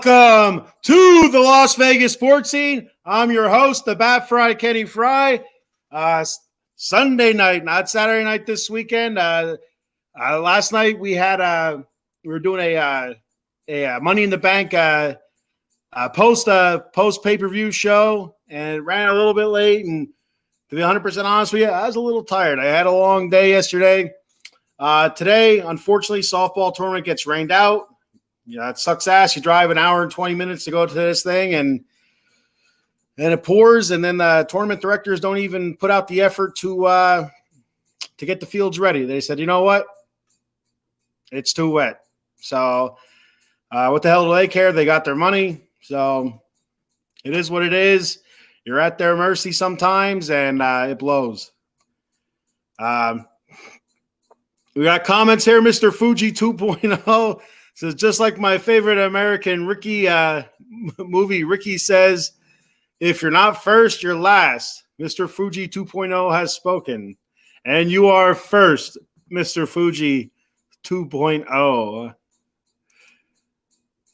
Welcome to the Las Vegas sports scene. I'm your host, the Bat Fry, Kenny Fry. Sunday night, not Saturday night this weekend. Last night we were doing a Money in the Bank post pay-per-view show, and it ran a little bit late. And to be 100% honest with you, I was a little tired. I had a long day yesterday. Today, unfortunately, softball tournament gets rained out. Yeah, it sucks ass. You drive an hour and 20 minutes to go to this thing, and it pours, and then the tournament directors don't even put out the effort to get the fields ready. They said, you know what? It's too wet. So what the hell do they care? They got their money. So it is what it is. You're at their mercy sometimes, and it blows. We got comments here. Mr. Fuji 2.0 says, just like my favorite American Ricky movie, Ricky says, if you're not first, you're last. Mr. Fuji 2.0 has spoken. And you are first, Mr. Fuji 2.0.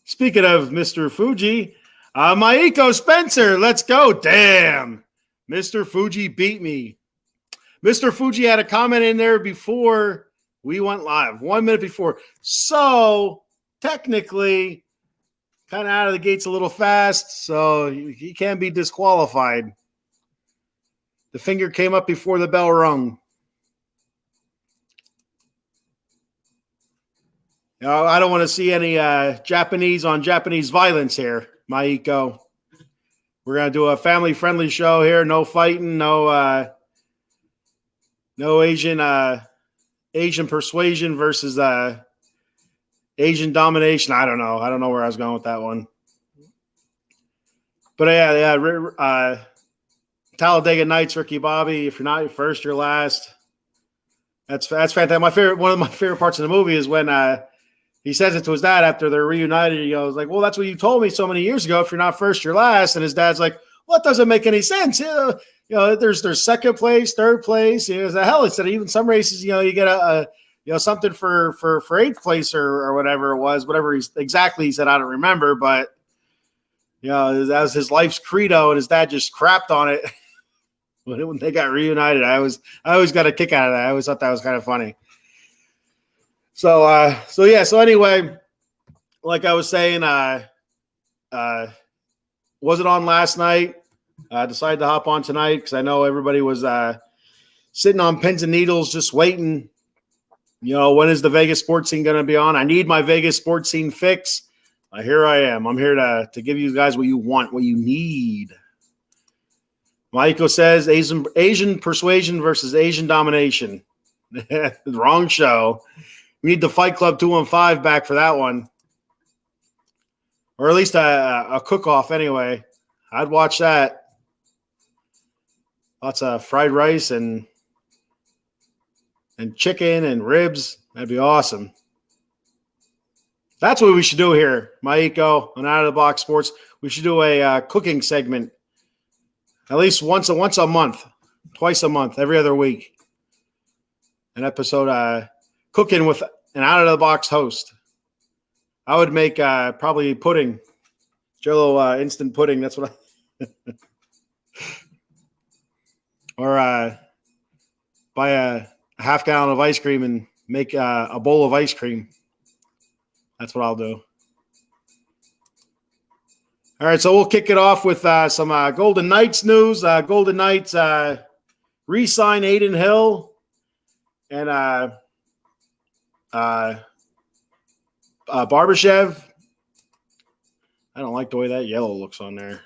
Speaking of Mr. Fuji, Maiko Spencer, let's go. Damn. Mr. Fuji beat me. Mr. Fuji had a comment in there before we went live, 1 minute before. So technically, kind of out of the gates a little fast, so he can be disqualified. The finger came up before the bell rung. I don't want to see any Japanese on Japanese violence here, Maiko. We're going to do a family-friendly show here. No fighting, no Asian persuasion versus Asian domination. I don't know. I don't know where I was going with that one. But yeah. Talladega Nights, Ricky Bobby. If you're not first, you're last. That's fantastic. One of my favorite parts of the movie is when he says it to his dad after they're reunited. He goes like, "Well, that's what you told me so many years ago. If you're not first, you're last." And his dad's like, "Well, that doesn't make any sense. There's second place, third place. The hell, it's that even some races, you get a something for eighth place or whatever it was, whatever he said, I don't remember, but that was his life's credo, and his dad just crapped on it when they got reunited. I always got a kick out of that. I always thought that was kind of funny. So anyway, like I was saying, wasn't on last night. I decided to hop on tonight because I know everybody was sitting on pins and needles just waiting. When is the Vegas sports scene going to be on? I need my Vegas sports scene fix. Here I am. I'm here to give you guys what you want, what you need. Maiko says Asian persuasion versus Asian domination. Wrong show. We need the Fight Club 215 back for that one. Or at least a cook-off anyway. I'd watch that. Lots of fried rice and chicken and ribs. That'd be awesome. That's what we should do here, Maiko, on Out of the Box Sports. We should do a cooking segment at least once a month, twice a month, every other week. An episode cooking with an Out of the Box host. I would make probably pudding, Jell-O instant pudding. That's what I or buy a half gallon of ice cream and make a bowl of ice cream. That's what I'll do. All right, so we'll kick it off with some Golden Knights news. Golden Knights re-sign Adin Hill and Barbashev. I don't like the way that yellow looks on there.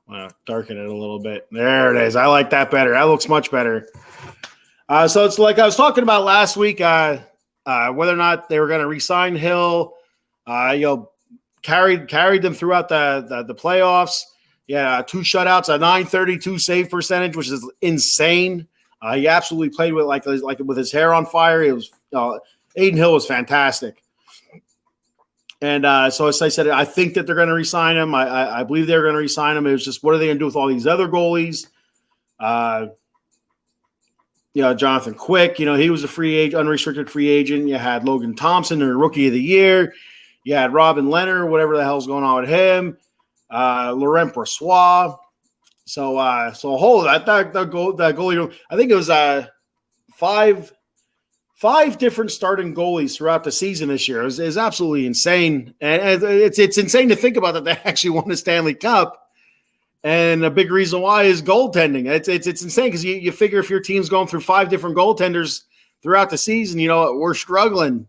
I'm going to darken it a little bit. There it is. I like that better. That looks much better. So it's like I was talking about last week, whether or not they were going to re-sign Hill. Carried them throughout the playoffs. Yeah, 2 shutouts, a .932 save percentage, which is insane. He absolutely played with like with his hair on fire. It was Adin Hill was fantastic. And so as I said, I think that they're going to re-sign him. I believe they're going to re-sign him. It was just, what are they going to do with all these other goalies? Jonathan Quick, he was a free agent, unrestricted free agent. You had Logan Thompson, the rookie of the year. You had Robin Leonard, whatever the hell's going on with him. Laurent Brossois. So a whole that goalie room. I think it was five different starting goalies throughout the season this year. It was absolutely insane, and it's insane to think about that they actually won the Stanley Cup. And a big reason why is goaltending. It's insane because you figure if your team's going through 5 different goaltenders throughout the season, we're struggling.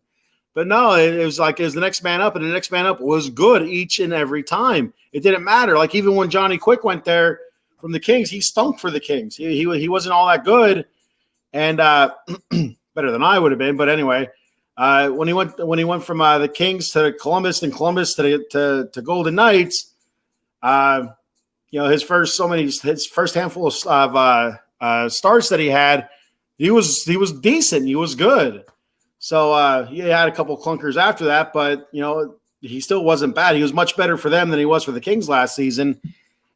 But no, it was the next man up, and the next man up was good each and every time. It didn't matter. Like even when Johnny Quick went there from the Kings, he stunk for the Kings. He wasn't all that good, and better than I would have been. But anyway, when he went from the Kings to Columbus and Columbus to Golden Knights, his first handful of starts that he had, he was decent. He was good. So he had a couple clunkers after that, but he still wasn't bad. He was much better for them than he was for the Kings last season,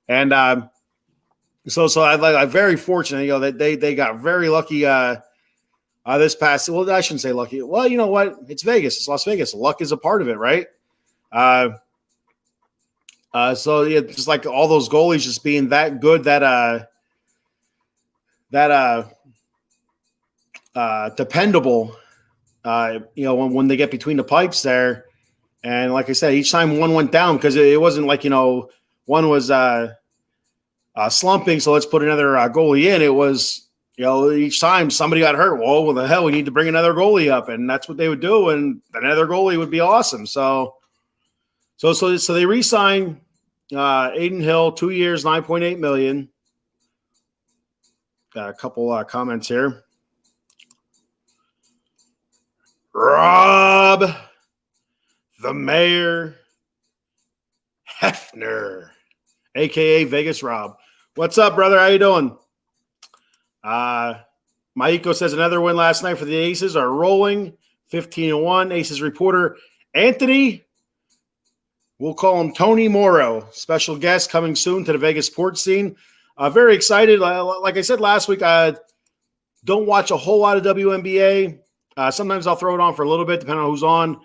and so I'm very fortunate. That they got very lucky this past. Well, I shouldn't say lucky. Well, you know what? It's Vegas. It's Las Vegas. Luck is a part of it, right? So yeah, just like all those goalies just being that good that dependable. When they get between the pipes there, and like I said, each time one went down because it wasn't like one was slumping, so let's put another goalie in. It was each time somebody got hurt. Well, what the hell? We need to bring another goalie up, and that's what they would do, and another goalie would be awesome. So they re-signed Aiden Hill, 2 years, $9.8 million. Got a couple comments here. Rob, the Mayor Hefner, a.k.a. Vegas Rob. What's up, brother? How you doing? Maiko says another win last night for the Aces are rolling, 15-1. Aces reporter Anthony, we'll call him Tony Morrow, special guest coming soon to the Vegas sports scene. Very excited. Like I said last week, I don't watch a whole lot of WNBA. Sometimes I'll throw it on for a little bit, depending on who's on.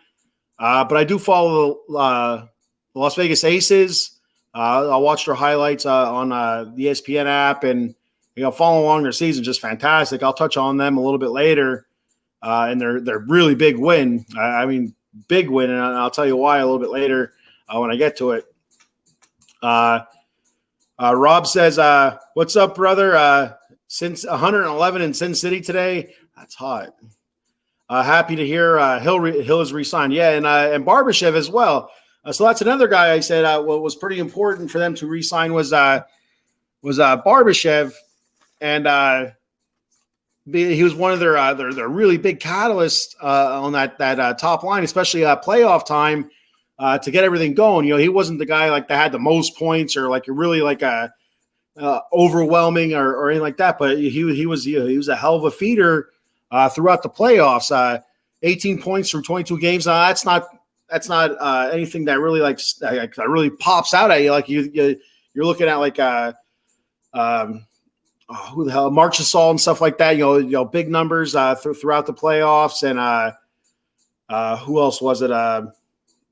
But I do follow the Las Vegas Aces. I'll watch their highlights on the ESPN app, and follow along their season. Just fantastic. I'll touch on them a little bit later, and their really big win. I mean, big win, and I'll tell you why a little bit later when I get to it. Rob says, "What's up, brother? Since 111 in Sin City today, that's hot." Happy to hear Hill is re-signed. Yeah, and Barbashev as well. So that's another guy I said what was pretty important for them to re-sign was Barbashev, and he was one of their really big catalysts on that top line, especially playoff time to get everything going. He wasn't the guy that had the most points or really overwhelming or anything like that, but he was a hell of a feeder. Throughout the playoffs, 18 points from 22 games. That's not anything that really that really pops out at you. You're looking at who the hell, Mark Gasol and stuff like that. Big numbers throughout the playoffs. And who else was it? I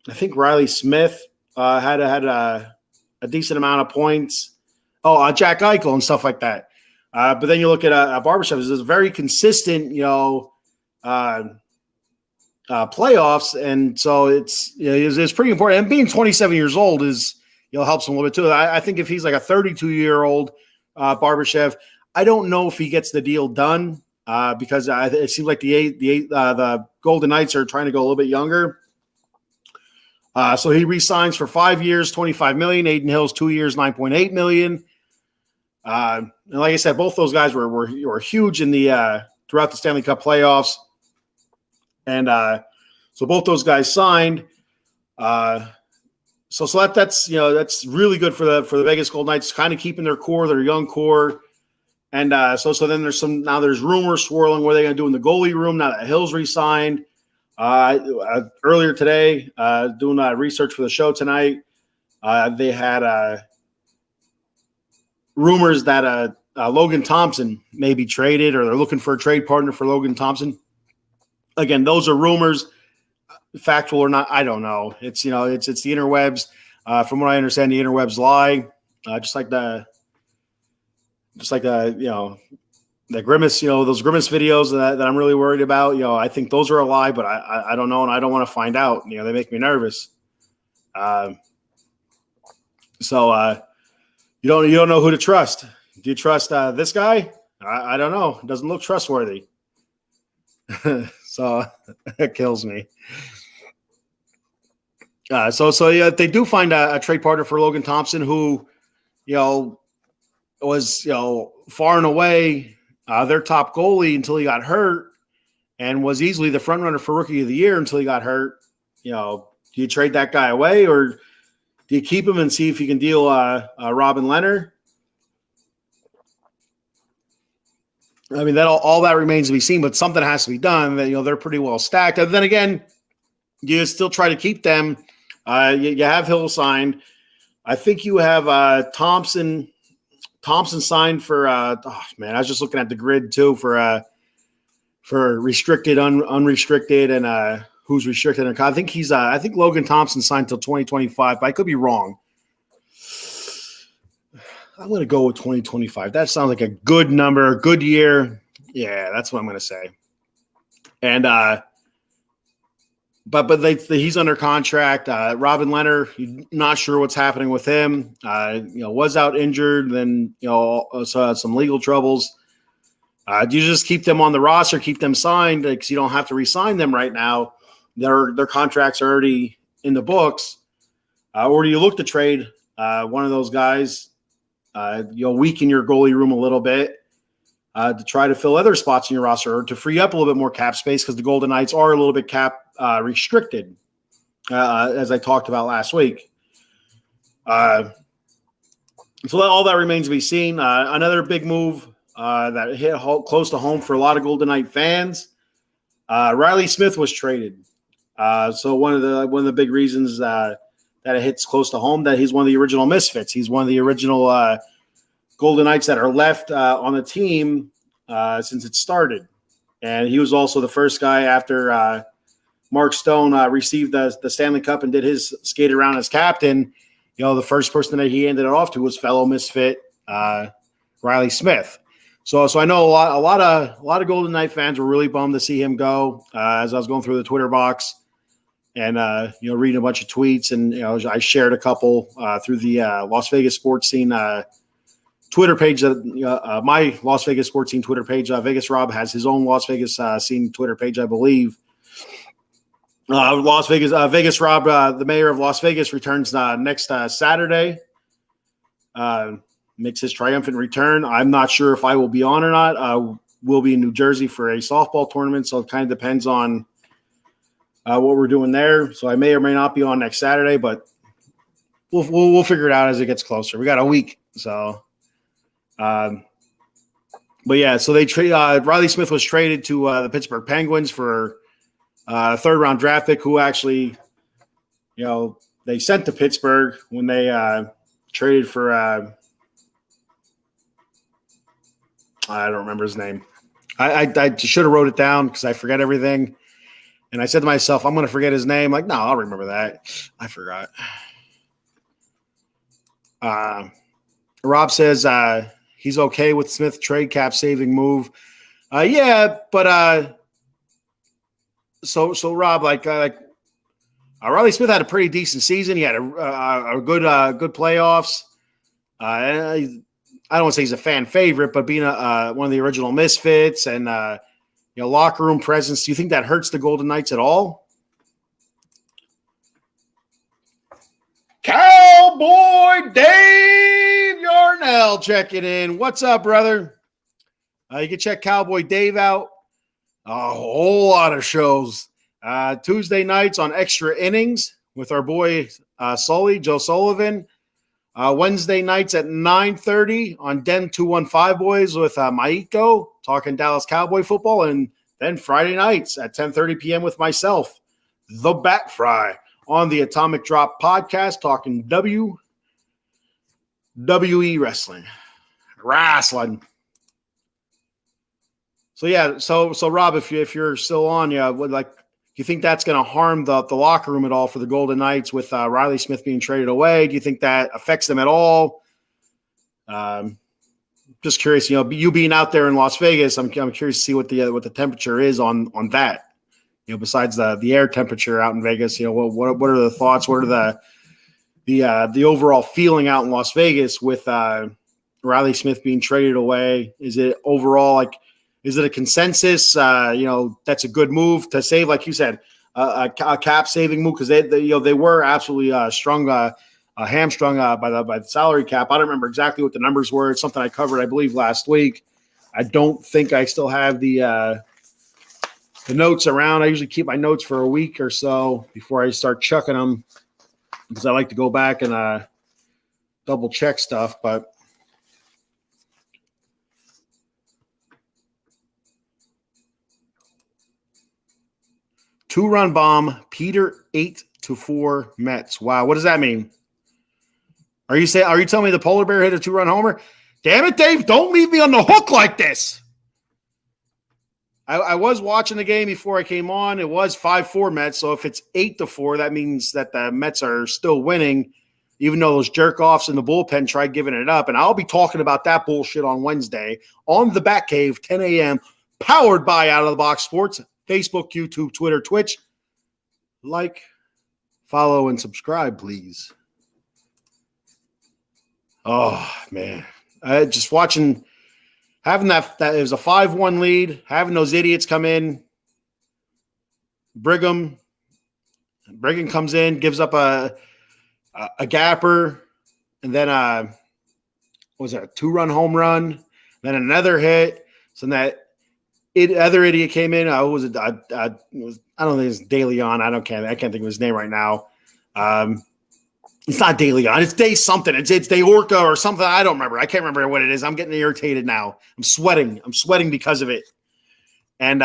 think Riley Smith had a decent amount of points. Oh, Jack Eichel and stuff like that. But then you look at Barbashev, is a very consistent, playoffs, and so it's pretty important. And being 27 years old helps him a little bit too. I think if he's like a 32-year-old Barbashev, I don't know if he gets the deal done because it seems like the Golden Knights are trying to go a little bit younger. So he re-signs for 5 years, $25 million. Aiden Hill's 2 years, $9.8 million. And like I said, both those guys were huge in the throughout the Stanley Cup playoffs, and so both those guys signed. So that's really good for the Vegas Golden Knights, kind of keeping their young core, and so then there's rumors swirling what are they going to do in the goalie room now that Hill's re-signed. Earlier today, doing research for the show tonight, they had rumors that Logan Thompson may be traded, or they're looking for a trade partner for Logan Thompson. Again, those are rumors. factual or not, I don't know. It's it's the interwebs. From what I understand, the interwebs lie, just like the the Grimace, those Grimace videos that I'm really worried about. I think those are a lie, but I don't know, and I don't want to find out. They make me nervous. So you don't know who to trust. Do you trust this guy? I don't know. It doesn't look trustworthy. So it kills me. So yeah, they do find a trade partner for Logan Thompson, who, was far and away their top goalie until he got hurt, and was easily the front runner for Rookie of the Year until he got hurt. Do you trade that guy away, or do you keep him and see if you can deal Robin Leonard? I mean, that all that remains to be seen, but something has to be done. That they're pretty well stacked. And then again, you still try to keep them. You have Hill signed. I think you have Thompson signed for. I was just looking at the grid too for restricted, unrestricted, and who's restricted. I think I think Logan Thompson signed till 2025. But I could be wrong. I'm going to go with 2025. That sounds like a good number, good year. Yeah, that's what I'm going to say. And but he's under contract. Robin Leonard, not sure what's happening with him. Was out injured, then also had some legal troubles. Do you just keep them on the roster, keep them signed because you don't have to re-sign them right now? Their contracts are already in the books. Or do you look to trade one of those guys? Weaken your goalie room a little bit to try to fill other spots in your roster or to free up a little bit more cap space because the Golden Knights are a little bit cap restricted, as I talked about last week. So all that remains to be seen. Another big move that hit close to home for a lot of Golden Knight fans. Riley Smith was traded. So one of the big reasons that it hits close to home, that he's one of the original misfits. He's one of the original Golden Knights that are left on the team since it started. And he was also the first guy after Mark Stone received the Stanley Cup and did his skate around as captain. The first person that he handed it off to was fellow misfit Riley Smith. So I know a lot of Golden Knight fans were really bummed to see him go. As I was going through the Twitter box, and reading a bunch of tweets, and I shared a couple through the Las Vegas Sports Scene Twitter page. My Las Vegas Sports Scene Twitter page. Vegas Rob has his own Las Vegas Scene Twitter page, I believe. Vegas Rob, the mayor of Las Vegas, returns next Saturday. Makes his triumphant return. I'm not sure if I will be on or not. We'll be in New Jersey for a softball tournament, so it kind of depends on what we're doing there. So I may or may not be on next Saturday, but we'll figure it out as it gets closer. We got a week. So, but yeah, so they trade Riley Smith was traded to the Pittsburgh Penguins for a third-round draft pick, who actually, they sent to Pittsburgh when they traded for I don't remember his name. I should have wrote it down because I forget everything. And I said to myself, I'm going to forget his name. Like, no, I'll remember that. I forgot. Rob says he's okay with Smith trade cap saving move. Yeah, but so Rob, Riley Smith had a pretty decent season. He had a good playoffs. I don't want to say he's a fan favorite, but being one of the original misfits and locker room presence, do you think that hurts the Golden Knights at all? Cowboy Dave Yarnell checking in. What's up, brother? You can check Cowboy Dave out. A whole lot of shows. Tuesday nights on Extra Innings with our boy Joe Sullivan. Wednesday nights at 9:30 on Den 215 Boys with Maiko talking Dallas Cowboy football, and then Friday nights at 10:30 p.m. with myself, the Bat Fry, on the Atomic Drop podcast talking WWE wrestling. So yeah, so Rob, if you're still on, you think that's going to harm the locker room at all for the Golden Knights with Riley Smith being traded away? Do you think that affects them at all? Just curious, you being out there in Las Vegas, I'm curious to see what the temperature is on that. Besides the air temperature out in Vegas, what are the thoughts? What are the overall feeling out in Las Vegas with Riley Smith being traded away? Is it overall is it a consensus? That's a good move to save, like you said, a cap saving move because they were absolutely hamstrung by the salary cap. I don't remember exactly what the numbers were. It's something I covered, I believe, last week. I don't think I still have the notes around. I usually keep my notes for a week or so before I start chucking them because I like to go back and double check stuff. But two-run bomb, Peter 8-4 Mets. Wow, what does that mean? Are you telling me the polar bear hit a two-run homer? Damn it, Dave! Don't leave me on the hook like this. I was watching the game before I came on. It was 5-4 Mets. So if it's 8-4, that means that the Mets are still winning, even though those jerk-offs in the bullpen tried giving it up. And I'll be talking about that bullshit on Wednesday on the Batcave, 10 a.m., powered by Out of the Box Sports. Facebook, YouTube, Twitter, Twitch. Like, follow, and subscribe, please. Oh, man. Just watching, having that it was a 5-1 lead, having those idiots come in. Brigham comes in, gives up a gapper, and then was it a 2-run home run, then another hit. So that other idiot came in. I don't think it's De Leon. I can't think of his name right now. It's not De Leon. It's Day something. It's De Orca or something. I don't remember. I can't remember what it is. I'm getting irritated now. I'm sweating because of it. And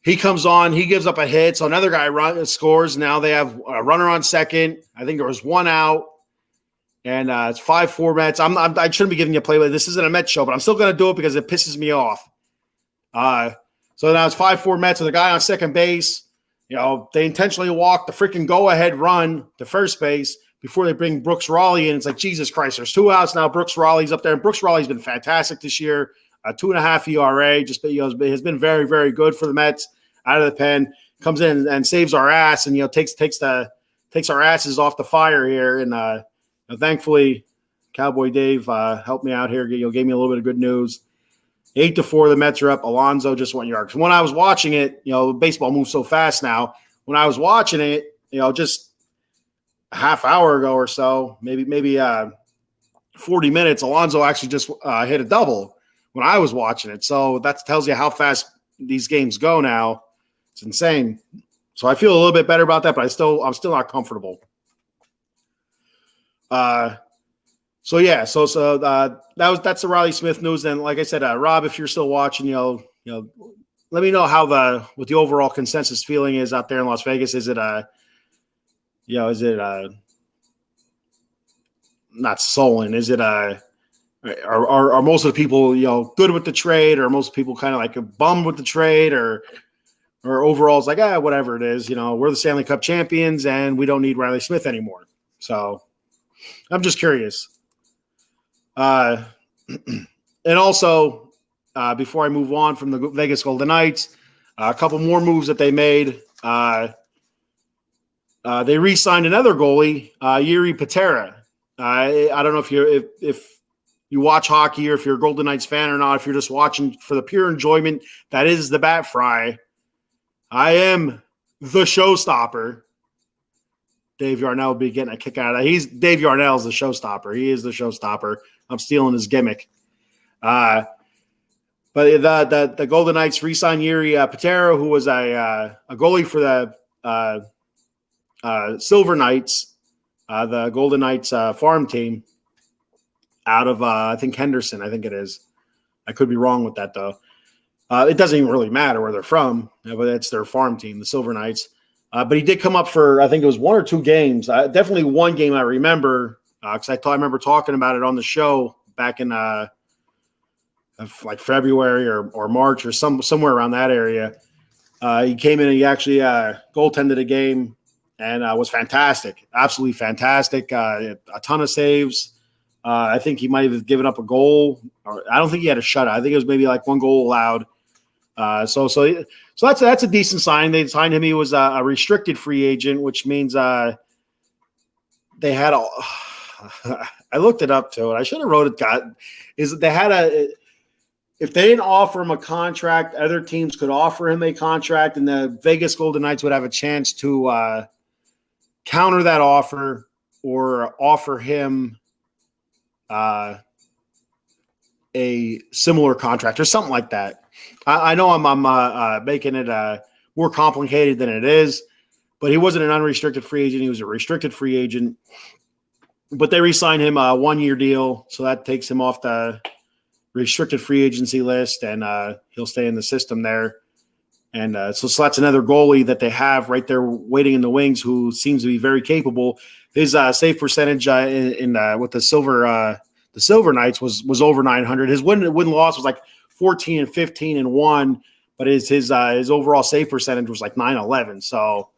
he comes on. He gives up a hit. So another guy scores. Now they have a runner on second. I think there was one out. And it's 5-4 Mets. I shouldn't be giving you a play. This isn't a Mets show, but I'm still going to do it because it pisses me off. So now it's 5-4 Mets with a guy on second base. They intentionally walk the freaking go-ahead run to first base before they bring Brooks Raleigh in. It's like, Jesus Christ, there's 2 outs now. Brooks Raleigh's up there. And Brooks Raleigh's been fantastic this year. 2.5 ERA. Just has been very, very good for the Mets out of the pen. Comes in and saves our ass and takes our asses off the fire here. And thankfully, Cowboy Dave helped me out here. Gave me a little bit of good news. 8-4, the Mets are up. Alonso just 1 yard. When I was watching it, baseball moves so fast now. When I was watching it, just a half hour ago or so, maybe 40 minutes, Alonso actually just hit a double when I was watching it. So that tells you how fast these games go now. It's insane. So I feel a little bit better about that, but I'm still not comfortable. That's the Riley Smith news. And like I said, Rob, if you're still watching, let me know what the overall consensus feeling is out there in Las Vegas. Is it not sullen? Is it are most of the people good with the trade, or most people kind of like bummed with the trade, or overall it's like whatever it is, we're the Stanley Cup champions and we don't need Riley Smith anymore. So I'm just curious. And also, before I move on from the Vegas Golden Knights, a couple more moves that they made. They re-signed another goalie, Yuri Patera. I don't know if you watch hockey or if you're a Golden Knights fan or not, if you're just watching for the pure enjoyment that is the Bat Fry. I am the showstopper. Dave Yarnell would be getting a kick out of that. Dave Yarnell's the showstopper. He is the showstopper. I'm stealing his gimmick. But the Golden Knights re-signed Yuri Patera, who was a goalie for the Silver Knights, the Golden Knights farm team out of, I think, Henderson, I think it is. I could be wrong with that, though. It doesn't even really matter where they're from, but it's their farm team, the Silver Knights. But he did come up for, I think it was 1 or 2 games. Definitely one game I remember, because I remember talking about it on the show back in like February or March or somewhere around that area. He came in and he actually goaltended a game and was fantastic, absolutely fantastic. A ton of saves. I think he might have given up a goal. Or I don't think he had a shutout. I think it was maybe like one goal allowed. So that's a decent sign. They signed him. He was a restricted free agent, which means they had a. I looked it up too, and I should have wrote it. They had a. If they didn't offer him a contract, other teams could offer him a contract, and the Vegas Golden Knights would have a chance to counter that offer or offer him a similar contract or something like that. I know I'm making it more complicated than it is, but he wasn't an unrestricted free agent. He was a restricted free agent. But they re-signed him a 1-year deal, so that takes him off the restricted free agency list, and he'll stay in the system there. And so that's another goalie that they have right there waiting in the wings who seems to be very capable. His save percentage with the Silver Knights was over 900. His win loss was like 14 and 15 and 1, but his overall save percentage was like 911. So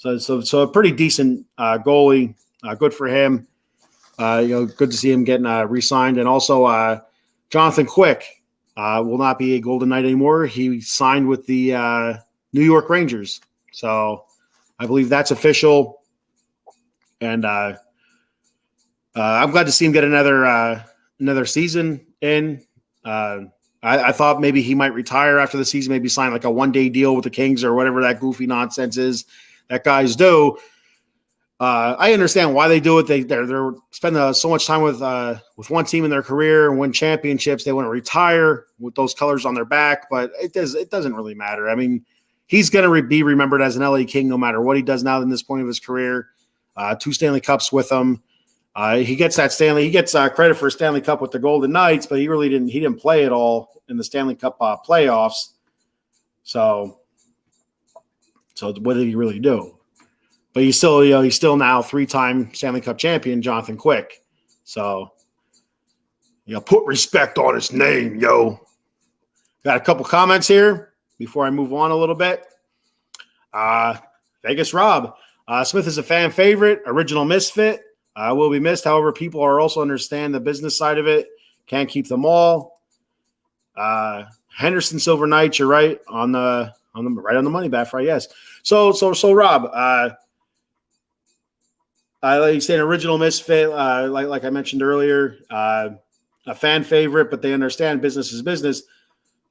a pretty decent goalie. Good for him. Good to see him getting re-signed. And also Jonathan Quick will not be a Golden Knight anymore. He signed with the New York Rangers. So I believe that's official. And I'm glad to see him get another season in. I thought maybe he might retire after the season, maybe sign like a 1-day deal with the Kings or whatever that goofy nonsense is that guys do. I understand why they do it. They're spending so much time with one team in their career and win championships. They want to retire with those colors on their back, but it doesn't really matter. I mean, he's going to be remembered as an LA King no matter what he does now in this point of his career. 2 Stanley Cups with him. He gets credit for a Stanley Cup with the Golden Knights, but he didn't play at all in the Stanley Cup playoffs. So what did he really do? But he's still now 3-time Stanley Cup champion, Jonathan Quick. So, put respect on his name, yo. Got a couple comments here before I move on a little bit. Vegas Rob. Smith is a fan favorite, original misfit. Will be missed. However, people are also understand the business side of it. Can't keep them all. Henderson Silver Knights, you're right on the money, Bat Fry. Yes. So Rob, like you said, original misfit, like I mentioned earlier, a fan favorite, but they understand business is business.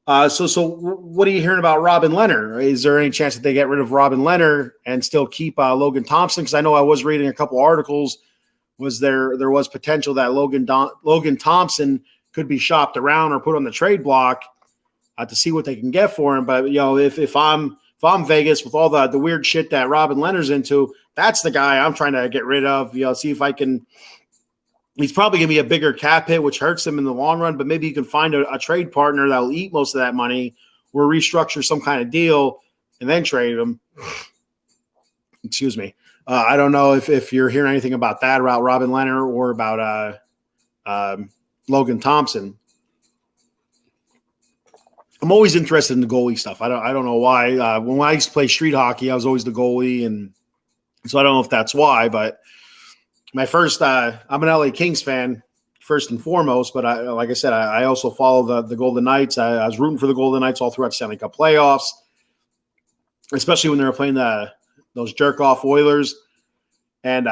So what are you hearing about Robin Leonard? Is there any chance that they get rid of Robin Leonard and still keep Logan Thompson? Because I know I was reading a couple articles. There was potential that Logan Thompson could be shopped around or put on the trade block to see what they can get for him. But if I'm Vegas with all the weird shit that Robin Leonard's into, that's the guy I'm trying to get rid of. See if I can. He's probably going to be a bigger cap hit, which hurts him in the long run. But maybe you can find a trade partner that will eat most of that money, or restructure some kind of deal and then trade him. Excuse me. I don't know if you're hearing anything about that, about Robin Leonard or about Logan Thompson. I'm always interested in the goalie stuff. I don't know why. When I used to play street hockey, I was always the goalie, and so I don't know if that's why. But my first, I'm an LA Kings fan first and foremost. But like I said, I also follow the Golden Knights. I was rooting for the Golden Knights all throughout the Stanley Cup playoffs, especially when they were playing those jerk off Oilers, and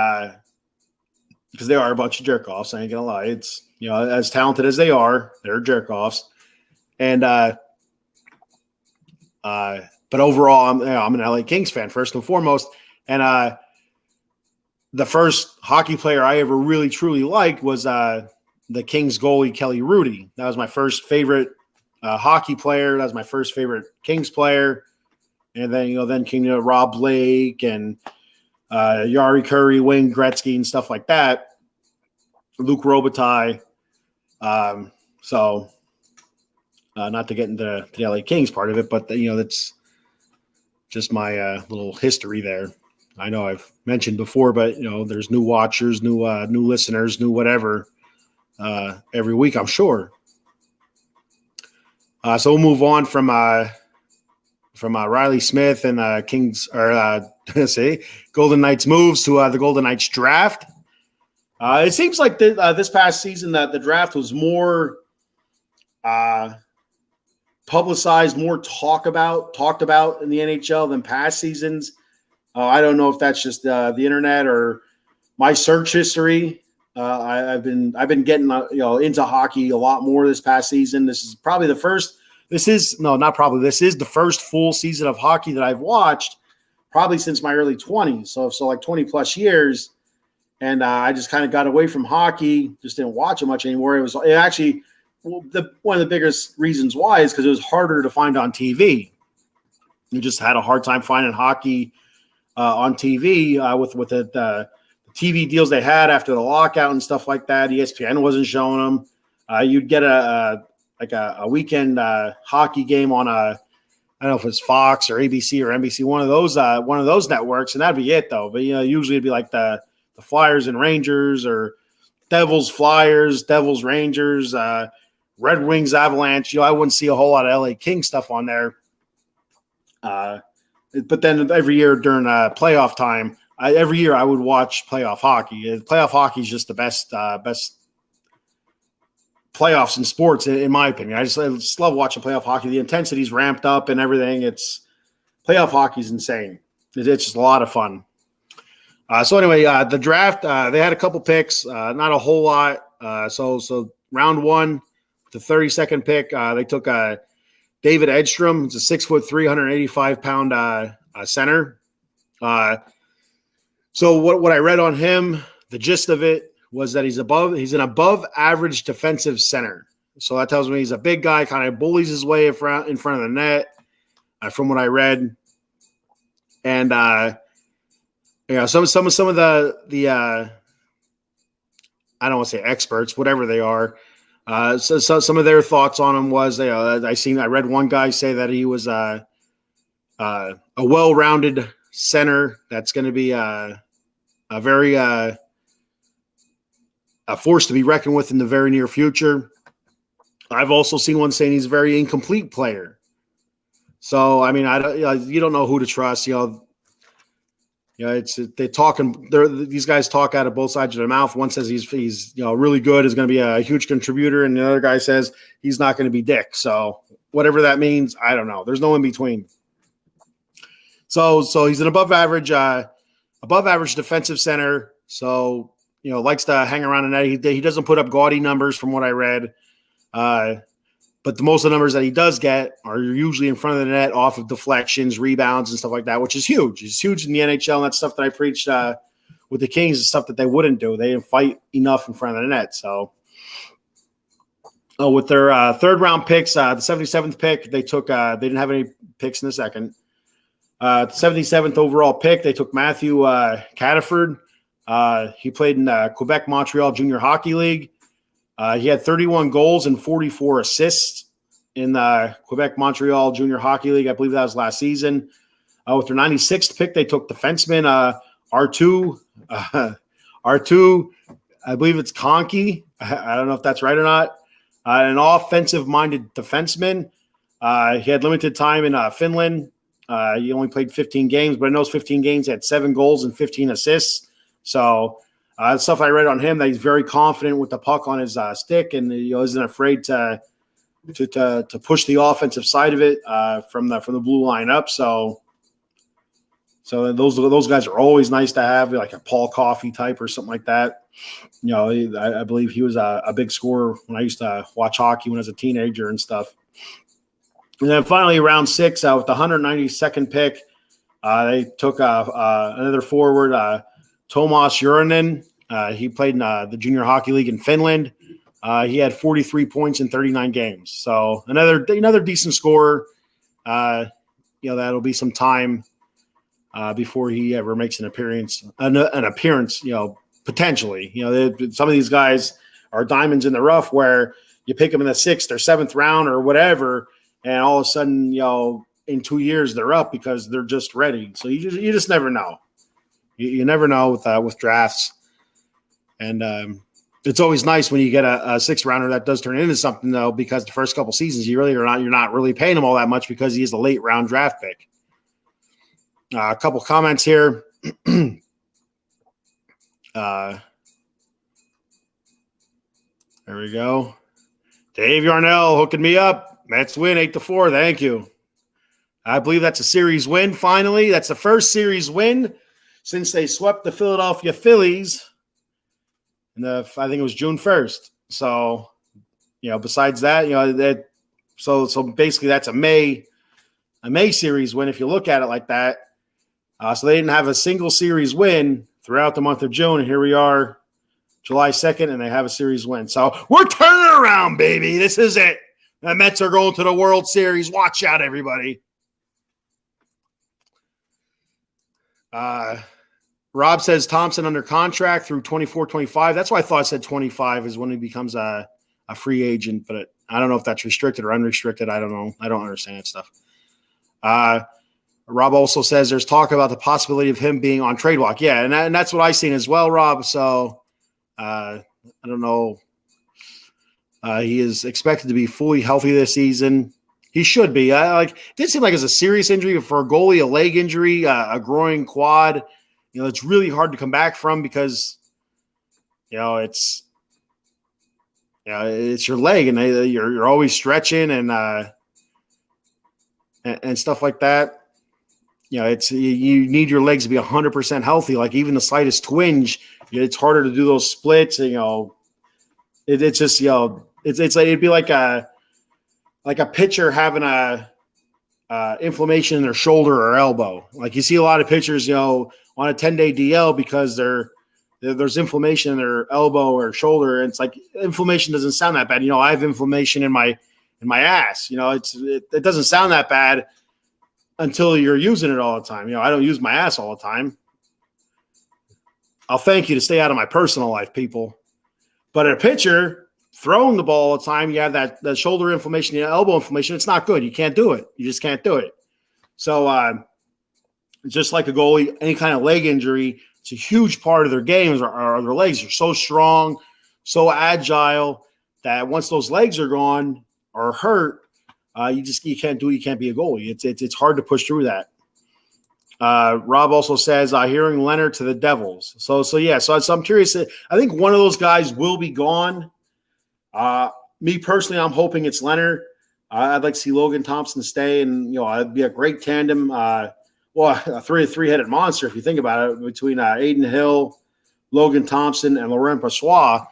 because they are a bunch of jerk offs. I ain't gonna lie. It's as talented as they are, they're jerk offs, and but overall, I'm an LA Kings fan first and foremost. And the first hockey player I ever really truly liked was the Kings goalie Kelly Rudy. That was my first favorite hockey player. That was my first favorite Kings player. And then then came Rob Blake and Yari Curry, Wayne Gretzky, and stuff like that. Luke Robitaille. Not to get into the LA Kings part of it, but that's just my little history there. I know I've mentioned before, but there's new watchers, new listeners, new whatever every week, I'm sure. So we'll move on from Riley Smith and Golden Knights moves to the Golden Knights draft. It seems like this past season that the draft was more publicized, more talked about in the NHL than past seasons. I don't know if that's just the internet or my search history. I've been getting into hockey a lot more this past season. This is probably the first. This is the first full season of hockey that I've watched probably since my early 20s. So like 20 plus years. And I just kind of got away from hockey, just didn't watch it much anymore. One of the biggest reasons why is because it was harder to find on TV. You just had a hard time finding hockey on TV with the TV deals they had after the lockout and stuff like that. ESPN wasn't showing them. You'd get a weekend hockey game on I don't know if it's Fox or ABC or NBC, one of those networks, and that'd be it though. But usually it'd be like the Flyers and Rangers, or Devils Flyers, Devils Rangers, Red Wings Avalanche. I wouldn't see a whole lot of LA Kings stuff on there. But then every year during playoff time, every year I would watch playoff hockey. Playoff hockey is just the best playoffs in sports, in my opinion. I just love watching playoff hockey. The intensity's ramped up and everything. Playoff hockey's insane. It's just a lot of fun. So anyway, the draft, they had a couple picks, not a whole lot. So round one, the 32nd pick, they took David Edstrom. It's a 6'3", 385-pound center. So what I read on him, the gist of it was that he's an above average defensive center. So that tells me he's a big guy, kind of bullies his way in front of the net, from what I read. And some of the I don't want to say experts, whatever they are. So some of their thoughts on him was I read one guy say that he was a well-rounded center that's going to be a very a force to be reckoned with in the very near future. I've also seen one saying he's a very incomplete player. So I mean, you don't know who to trust. These guys talk out of both sides of their mouth. One says he's really good, is going to be a huge contributor, and the other guy says he's not going to be dick. So whatever that means, I don't know. There's no in between. So he's an above average defensive center. So likes to hang around the net. He doesn't put up gaudy numbers from what I read. But most of the numbers that he does get are usually in front of the net off of deflections, rebounds, and stuff like that, which is huge. It's huge in the NHL, and that's stuff that I preached with the Kings, is stuff that they wouldn't do. They didn't fight enough in front of the net. So with their third-round picks, the 77th pick, they took they didn't have any picks in the second. The 77th overall pick, they took Matthew Cataford. He played in Quebec Montreal Junior Hockey League. He had 31 goals and 44 assists in the Quebec Montreal Junior Hockey League. I believe that was last season. With their 96th pick, they took defenseman R2. I believe it's Conkey. I don't know if that's right or not. An offensive-minded defenseman. He had limited time in Finland. He only played 15 games, but in those 15 games, he had 7 goals and 15 assists. So stuff I read on him, that he's very confident with the puck on his stick, and isn't afraid to push the offensive side of it from the blue line up. So those guys are always nice to have, like a Paul Coffey type or something like that. I believe he was a big scorer when I used to watch hockey when I was a teenager and stuff. And then finally, round 6, with the 192nd pick, they took another forward, Tomas Jurinen. He played in the Junior Hockey League in Finland. He had 43 points in 39 games. So another decent scorer. That'll be some time before he ever makes an appearance. Potentially. Some of these guys are diamonds in the rough where you pick them in the 6th or 7th round or whatever, and all of a sudden, in 2 years they're up because they're just ready. So you just never know. You never know with drafts. And It's always nice when you get a sixth rounder that does turn into something, though, because the first couple seasons you're not really paying him all that much because he's a late round draft pick. A couple comments here. There we go. Dave Yarnell hooking me up. Mets win 8-4. Thank you. I believe that's a series win. Finally, that's the first series win since they swept the Philadelphia Phillies. And I think it was June 1st. So, besides that, so basically that's a May series win if you look at it like that. So they didn't have a single series win throughout the month of June. And here we are, July 2nd, and they have a series win. So we're turning around, baby. This is it. The Mets are going to the World Series. Watch out, everybody. Rob says Thompson under contract through 24-25. That's why I thought I said 25 is when he becomes a free agent, but I don't know if that's restricted or unrestricted. I don't know. I don't understand that stuff. Rob also says there's talk about the possibility of him being on trade block. Yeah, and that's what I've seen as well, Rob. So I don't know. He is expected to be fully healthy this season. He should be. It didn't seem like it's a serious injury for a goalie, a leg injury, a groin, quad. It's really hard to come back from because, it's your leg and you're always stretching and stuff like that. You need your legs to be 100% healthy. Like even the slightest twinge, it's harder to do those splits. And, it's just, it's like, it'd be like a pitcher having inflammation in their shoulder or elbow. Like you see a lot of pitchers, on a 10-day DL because there's inflammation in their elbow or shoulder. And it's like inflammation doesn't sound that bad. I have inflammation in my ass. It doesn't sound that bad until you're using it all the time. I don't use my ass all the time. I'll thank you to stay out of my personal life, people. But a pitcher throwing the ball all the time, you have that shoulder inflammation, the elbow inflammation. It's not good. You can't do it. You just can't do it. So just like a goalie, any kind of leg injury, it's a huge part of their games are their legs. They're so strong, so agile that once those legs are gone or hurt, you can't do it. You can't be a goalie. It's hard to push through that. Rob also says hearing Leonard to the Devils. So I'm curious. I think one of those guys will be gone. Me personally, I'm hoping it's Leonard. I'd like to see Logan Thompson stay, and it'd be a great tandem. A three-headed monster if you think about it, between Aiden Hill, Logan Thompson, and Laurent Brossoit.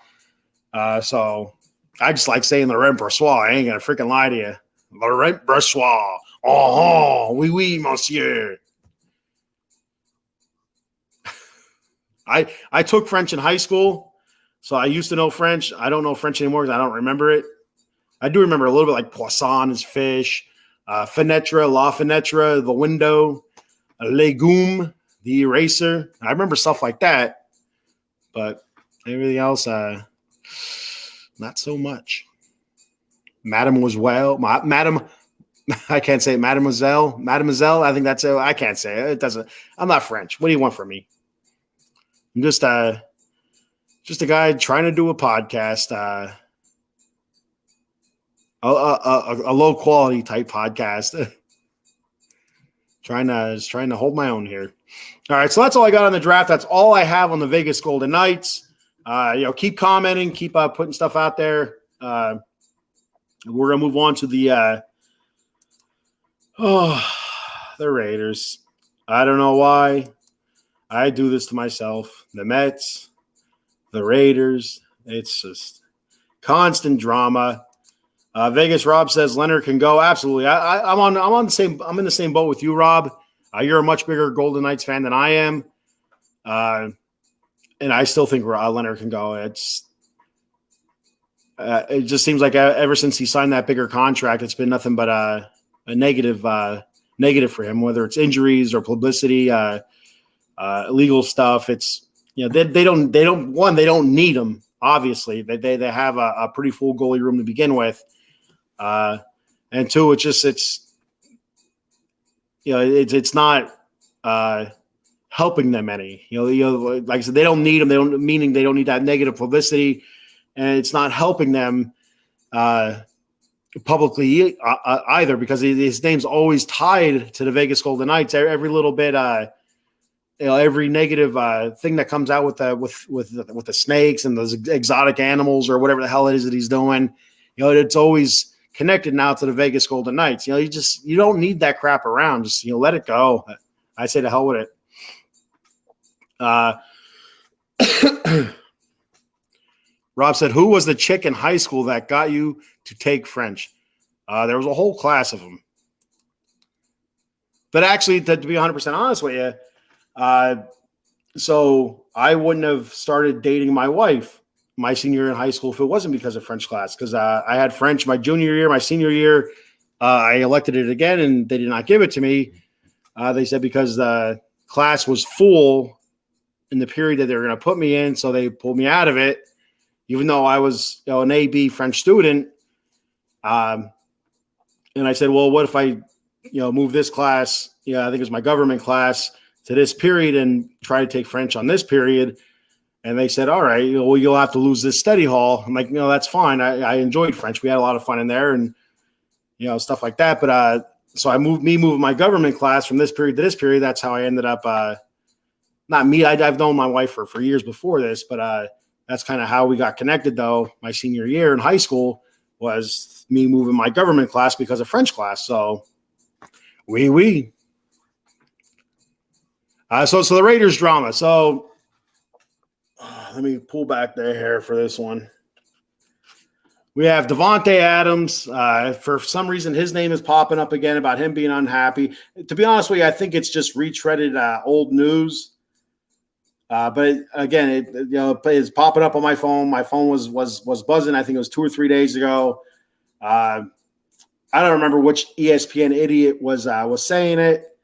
So I just like saying Laurent Brossoit. I ain't gonna freaking lie to you, Laurent Brossoit. Oh, oui, oui, monsieur. I took French in high school, so I used to know French. I don't know French anymore because I don't remember it. I do remember a little bit like poisson is fish, fenêtre, la fenêtre, the window, legume, the eraser. I remember stuff like that, but everything else, not so much. Mademoiselle, I can't say it, mademoiselle. I think that's it. I can't say it. It doesn't. I'm not French. What do you want from me? I'm just a guy trying to do a podcast, a low quality type podcast. trying to hold my own here. All right, so that's all I got on the draft. That's all I have on the Vegas Golden Knights. Keep commenting, keep putting stuff out there. We're gonna move on to the Raiders. I don't know why I do this to myself. The Mets, the Raiders. It's just constant drama. Vegas Rob says Leonard can go. Absolutely. I'm in the same boat with you, Rob. You're a much bigger Golden Knights fan than I am. And I still think Leonard can go. It just seems like ever since he signed that bigger contract, it's been nothing but a negative for him, whether it's injuries or publicity, illegal stuff. It's, they don't need him. Obviously they have a pretty full goalie room to begin with. And two, it's not helping them any, like I said, they don't need them. They don't need that negative publicity. and it's not helping them publicly either, because his name's always tied to the Vegas Golden Knights. Every little bit, every negative thing that comes out with the snakes and those exotic animals or whatever the hell it is that he's doing, it's always connected now to the Vegas Golden Knights. You don't need that crap around. Just let it go. I say to hell with it. Rob said, "Who was the chick in high school that got you to take French?" There was a whole class of them. But actually, to be 100% honest with you, so I wouldn't have started dating my wife my senior year in high school if it wasn't because of French class, because I had French my junior year, my senior year. I elected it again, and they did not give it to me. They said because the class was full in the period that they were going to put me in, so they pulled me out of it, even though I was an AB French student. And I said, well, what if I move this class, I think it was my government class, to this period and try to take French on this period? And they said, all right, well, you'll have to lose this study hall. I'm like, no, that's fine. I enjoyed French. We had a lot of fun in there and, stuff like that. But so moving my government class from this period to this period. That's how I ended up, not me. I've known my wife for years before this, but that's kind of how we got connected, though. My senior year in high school was me moving my government class because of French class. So oui. So the Raiders drama. So let me pull back their hair for this one. We have Davante Adams. For some reason, his name is popping up again about him being unhappy. To be honest with you, I think it's just retreaded old news. But again, it's popping up on my phone. My phone was buzzing. I think it was 2 or 3 days ago. I don't remember which ESPN idiot was saying it.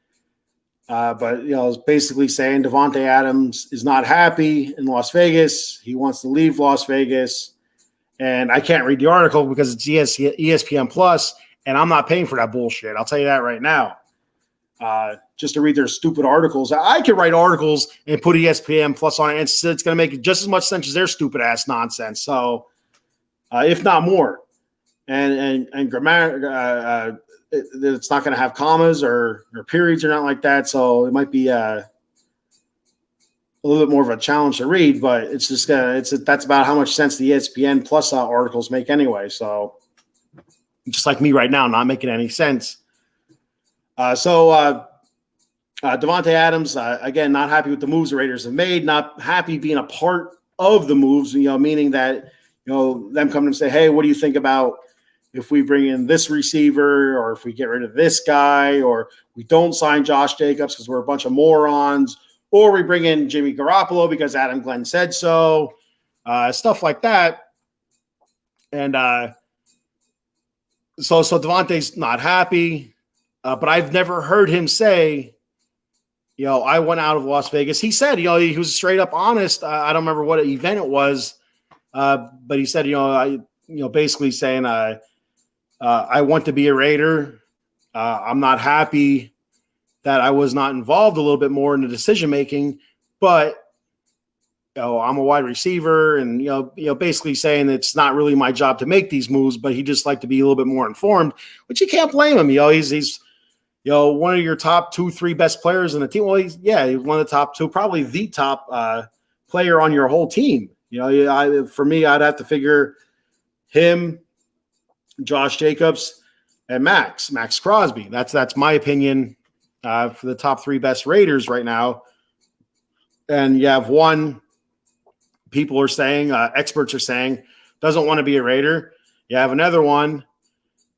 But it was basically saying Davante Adams is not happy in Las Vegas. He wants to leave Las Vegas. And I can't read the article because it's ESPN Plus, and I'm not paying for that bullshit. I'll tell you that right now. Just to read their stupid articles. I could write articles and put ESPN Plus on it, and it's going to make just as much sense as their stupid ass nonsense. So, if not more, and grammar, it's not going to have commas or periods or not like that. So it might be a little bit more of a challenge to read, but it's just that's about how much sense the ESPN Plus articles make anyway. So just like me right now, not making any sense. Davante Adams, again, not happy with the moves the Raiders have made, not happy being a part of the moves, meaning that, them coming and say, hey, what do you think about if we bring in this receiver, or if we get rid of this guy, or we don't sign Josh Jacobs because we're a bunch of morons, or we bring in Jimmy Garoppolo because Adam Glenn said so, stuff like that. And so Davante's not happy. But I've never heard him say, I went out of Las Vegas. He said, he was straight up honest. I don't remember what event it was, but he said, basically saying, I want to be a Raider. I'm not happy that I was not involved a little bit more in the decision making, but I'm a wide receiver, and basically saying it's not really my job to make these moves, but he just like to be a little bit more informed, which you can't blame him. He's one of your top 2-3 best players in the team. Well, he's one of the top 2, probably the top player on your whole team. For me, I'd have to figure him, Josh Jacobs, and Max Crosby. That's my opinion for the top 3 best Raiders right now. And you have one, people are saying, experts are saying, doesn't want to be a Raider. You have another one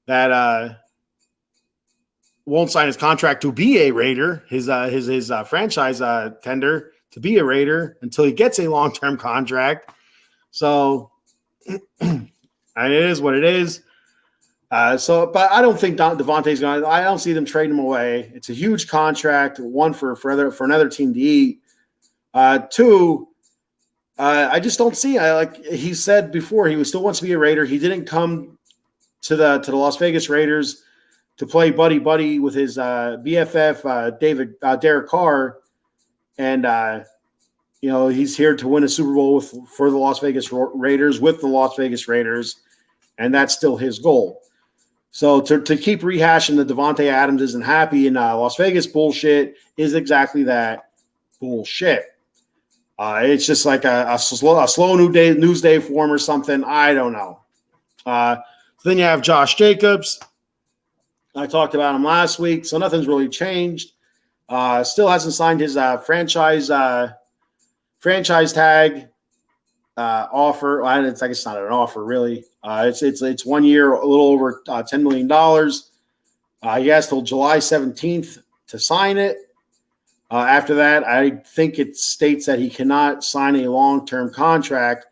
that won't sign his contract to be a Raider, his franchise tender to be a Raider until he gets a long-term contract. So it is what it is. But I don't think Davante's going to – I don't see them trading him away. It's a huge contract, one for another team to eat. 2, I just don't see – like he said before, he still wants to be a Raider. He didn't come to the Las Vegas Raiders to play buddy with his BFF, Derek Carr, and he's here to win a Super Bowl for the Las Vegas Raiders with the Las Vegas Raiders, and that's still his goal. So to keep rehashing the Davante Adams isn't happy in Las Vegas bullshit is exactly that, bullshit. It's just like a slow news day for him or something. I don't know. So then you have Josh Jacobs. I talked about him last week, so nothing's really changed. Still hasn't signed his franchise tag offer. I guess it's not an offer, really. It's 1 year, a little over $10 million. He has till July 17th to sign it. After that, I think it states that he cannot sign a long-term contract,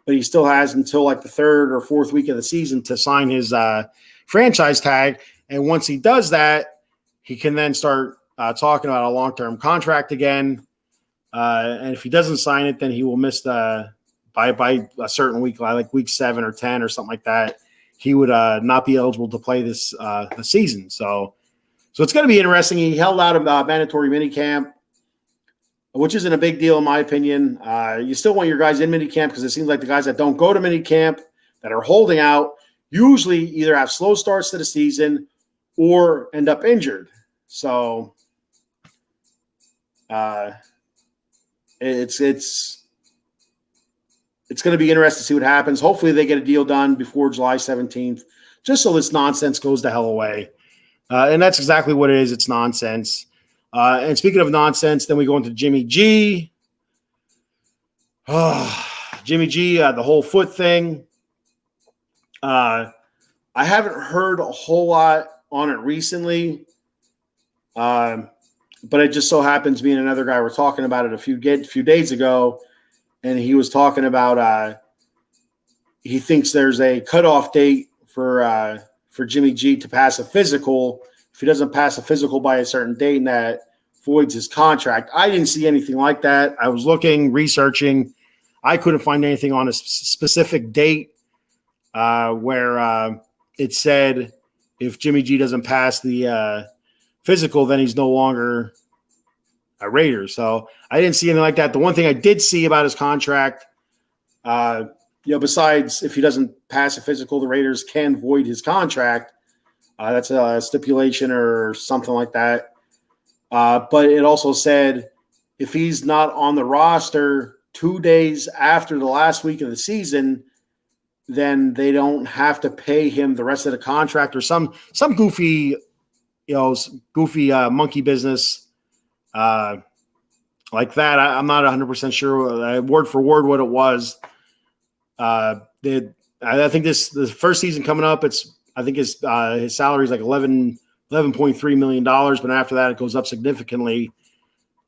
but he still has until like the third or fourth week of the season to sign his franchise tag. And once he does that, he can then start talking about a long-term contract again. And if he doesn't sign it, then he will miss by a certain week, like week 7 or 10 or something like that. He would not be eligible to play this the season. So it's going to be interesting. He held out a mandatory minicamp, which isn't a big deal in my opinion. You still want your guys in minicamp because it seems like the guys that don't go to minicamp, that are holding out, usually either have slow starts to the season or end up injured. So it's going to be interesting to see what happens. Hopefully they get a deal done before July 17th, just so this nonsense goes the hell away. And that's exactly what it is. It's nonsense. And speaking of nonsense, then we go into Jimmy G. Jimmy G, the whole foot thing. I haven't heard a whole lot on it recently. But it just so happens me and another guy were talking about it a few days ago. And he was talking about he thinks there's a cutoff date for Jimmy G to pass a physical. If he doesn't pass a physical by a certain date, and that voids his contract. I didn't see anything like that. I was looking, researching. I couldn't find anything on a specific date where it said if Jimmy G doesn't pass the physical, then he's no longer a Raider. So I didn't see anything like that. The one thing I did see about his contract, besides if he doesn't pass a physical, the Raiders can void his contract. That's a stipulation or something like that. But it also said if he's not on the roster 2 days after the last week of the season, then they don't have to pay him the rest of the contract or some goofy monkey business like that. I'm not 100% sure word for word what it was. I think the first season coming up, I think his salary is like $11.3 million, but after that it goes up significantly.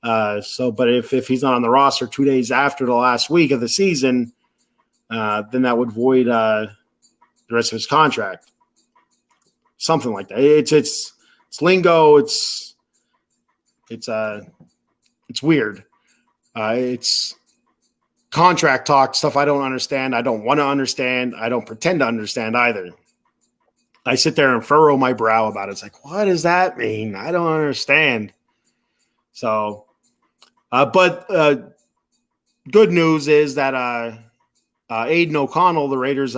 But if he's not on the roster 2 days after the last week of the season, then that would void the rest of his contract. Something like that. It's lingo. It's weird. It's contract talk, stuff I don't understand. I don't want to understand. I don't pretend to understand either. I sit there and furrow my brow about it. It's like, what does that mean? I don't understand. So, but good news is that Aiden O'Connell, the Raiders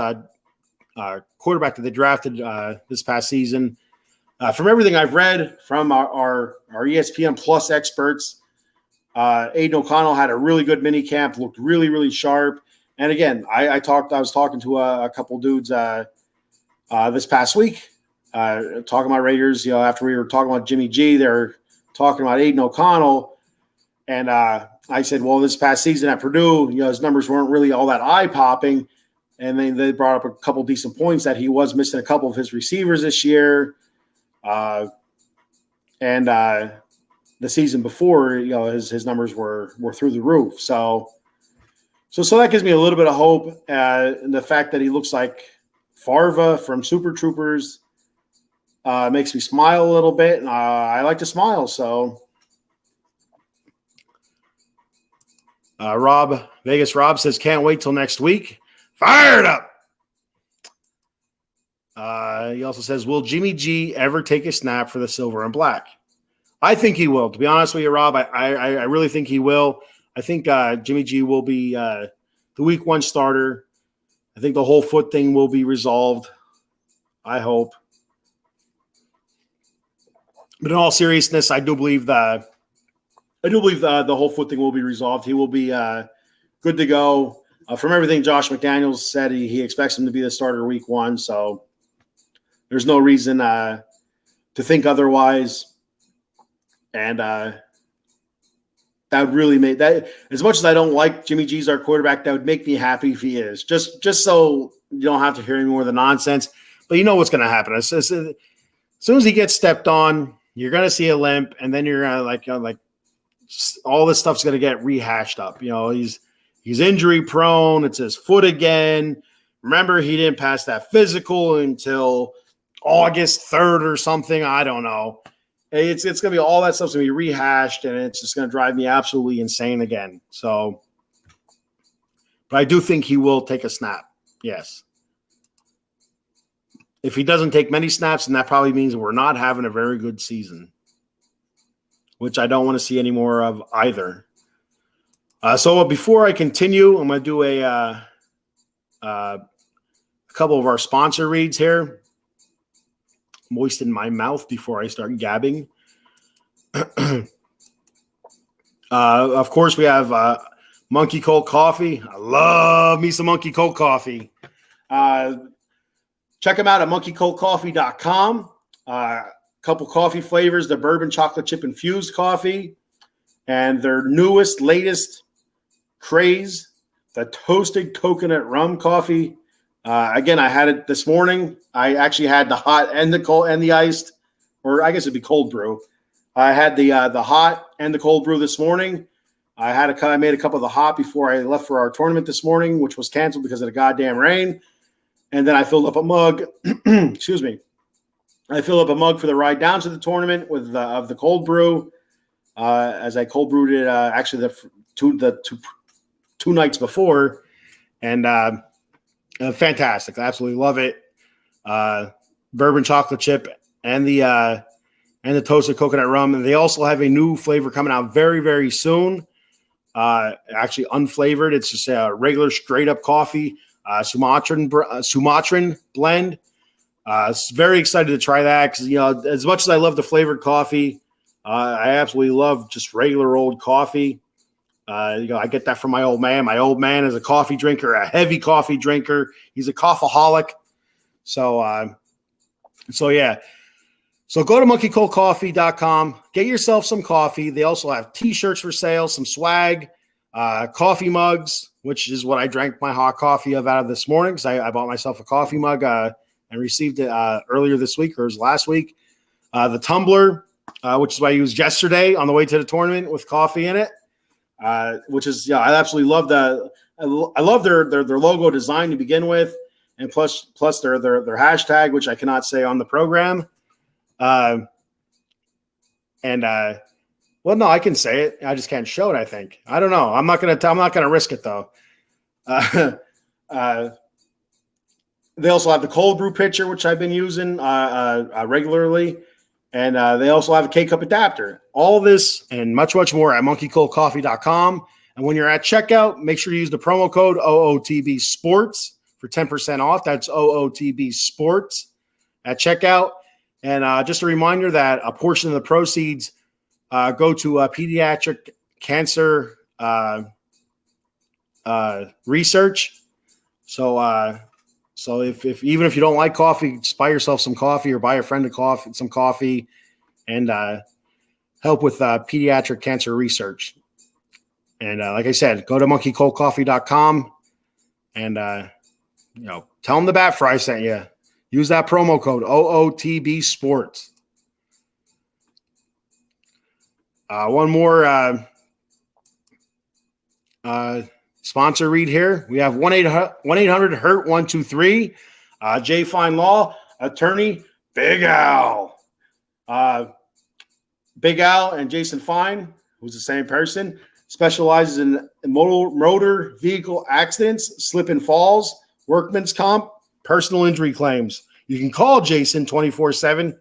quarterback that they drafted this past season, from everything I've read from our ESPN Plus experts, Aiden O'Connell had a really good mini camp, looked really, really sharp. And again, I was talking to a couple dudes this past week, talking about Raiders. After we were talking about Jimmy G, they're talking about Aiden O'Connell. And I said, well, this past season at Purdue, his numbers weren't really all that eye-popping. And then they brought up a couple decent points that he was missing a couple of his receivers this year. And the season before, his numbers were through the roof. So that gives me a little bit of hope. And the fact that he looks like Farva from Super Troopers makes me smile a little bit. And I like to smile. So Vegas Rob says, can't wait till next week. Fired up. He also says, will Jimmy G ever take a snap for the silver and black? I think he will. To be honest with you, Rob, I really think he will. I think Jimmy G will be the week 1 starter. I think the whole foot thing will be resolved. I hope. But in all seriousness, I do believe the whole foot thing will be resolved. He will be good to go. From everything Josh McDaniels said, he expects him to be the starter week 1. So there's no reason to think otherwise. And that would really make that, as much as I don't like Jimmy G's our quarterback, that would make me happy if he is. Just so you don't have to hear any more of the nonsense. But you know what's going to happen. As soon as he gets stepped on, you're going to see a limp, and then you're going to like all this stuff's going to get rehashed up. He's injury prone. It's his foot again. Remember, he didn't pass that physical until August 3rd or something. I don't know. It's going to be all that stuff's going to be rehashed, and it's just going to drive me absolutely insane again. So, but I do think he will take a snap. Yes. If he doesn't take many snaps, then that probably means we're not having a very good season, which I don't want to see any more of either. So before I continue, I'm going to do a couple of our sponsor reads here. Moisten my mouth before I start gabbing. Of course, we have Monkey Cold Coffee. I love me some Monkey Cold Coffee. Check them out at monkeycoldcoffee.com. Couple coffee flavors, the bourbon chocolate chip infused coffee, and their latest craze, the toasted coconut rum coffee. Again, I had it this morning. I actually had the hot and the cold and the iced, or I guess it'd be cold brew. I had the hot and the cold brew this morning. I made a cup of the hot before I left for our tournament this morning, which was canceled because of the goddamn rain. And then I filled up a mug. Excuse me. I filled up a mug for the ride down to the tournament with of the cold brew, as I cold brewed it actually the two nights before, and fantastic. I absolutely love it. Bourbon chocolate chip and the toasted coconut rum, and they also have a new flavor coming out very, very soon. Actually unflavored. It's just a regular straight up coffee, Sumatran blend. Very excited to try that because, as much as I love the flavored coffee, I absolutely love just regular old coffee. I get that from my old man. My old man is a coffee drinker, a heavy coffee drinker. He's a coffeeholic. So yeah. So go to monkeycoldcoffee.com, get yourself some coffee. They also have T-shirts for sale, some swag, coffee mugs, which is what I drank my hot coffee out of this morning because I bought myself a coffee mug and received it earlier this week, or it was last week. The tumbler, which is what I used yesterday on the way to the tournament with coffee in it, which is, I absolutely love I love their logo design to begin with, and plus their hashtag, which I cannot say on the program. Well, no, I can say it. I just can't show it, I think. I don't know. I'm not going to risk it though. They also have the cold brew pitcher, which I've been using regularly. And they also have a K-Cup adapter. All this and much, much more at monkeycoldcoffee.com. And when you're at checkout, make sure you use the promo code OOTB Sports for 10% off. That's OOTB Sports at checkout. And just a reminder that a portion of the proceeds go to pediatric cancer research. So if even if you don't like coffee, just buy yourself some coffee or buy a friend some coffee, and help with pediatric cancer research. And like I said, go to monkeycoldcoffee.com and tell them the Bat Fry sent you. Use that promo code OOTB Sports. One more sponsor read here. We have 1-800-HURT-123. Jay Fine Law, attorney, Big Al. Big Al and Jason Fine, who's the same person, specializes in motor vehicle accidents, slip and falls, workman's comp, personal injury claims. You can call Jason 24/7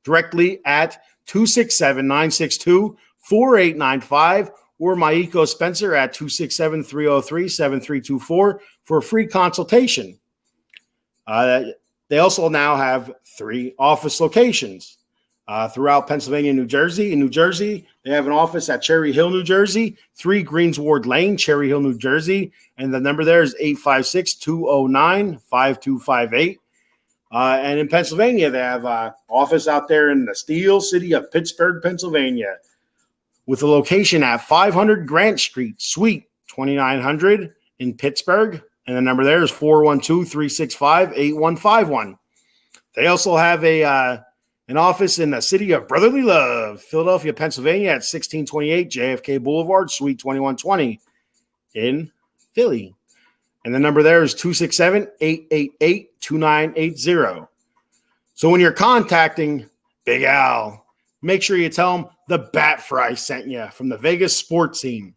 directly at 267-962-4895, or Maiko Spencer at 267-303-7324 for a free consultation. They also now have 3 office locations throughout Pennsylvania and New Jersey. In New Jersey, they have an office at Cherry Hill, New Jersey, 3 Greensward Lane, Cherry Hill, New Jersey, and the number there is 856-209-5258. And in Pennsylvania, they have an office out there in the Steel City of Pittsburgh, Pennsylvania, with a location at 500 Grant Street, Suite 2900 in Pittsburgh. And the number there is 412-365-8151. They also have an office in the city of Brotherly Love, Philadelphia, Pennsylvania at 1628 JFK Boulevard, Suite 2120 in Philly. And the number there is 267-888-2980. So when you're contacting Big Al, make sure you tell him the Bat Fry sent you from the Vegas sports scene.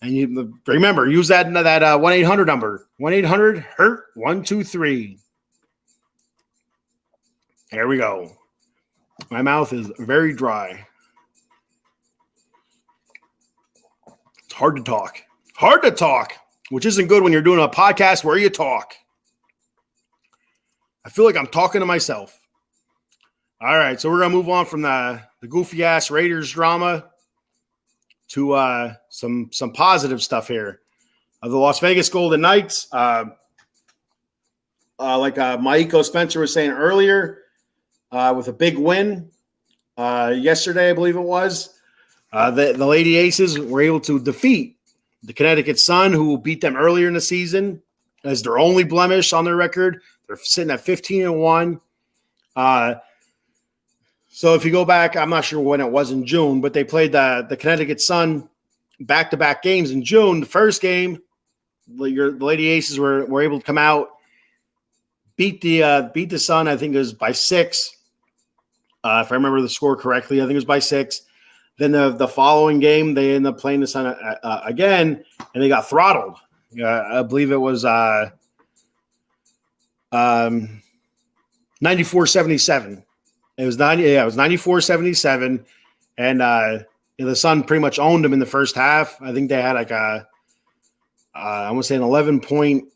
And you remember, use that 1-800 number, 1-800-HURT-123. There we go. My mouth is very dry. It's hard to talk. Hard to talk, which isn't good when you're doing a podcast where you talk. I feel like I'm talking to myself. All right, so we're going to move on from the goofy-ass Raiders drama to some positive stuff here. The Las Vegas Golden Knights, like Maiko Spencer was saying earlier, with a big win yesterday, I believe it was, the Lady Aces were able to defeat the Connecticut Sun, who beat them earlier in the season as their only blemish on their record. They're sitting at 15-1. So if you go back, I'm not sure when it was in June, but they played the Connecticut Sun back-to-back games in June. The first game, the Lady Aces were able to come out, beat the Sun. I think it was by 6. If I remember the score correctly, I think it was by 6. Then the following game, they ended up playing the Sun again, and they got throttled. I believe it was 94-77. It was 94-77, and the Sun pretty much owned them in the first half. I think they had like I want to say an 11-point.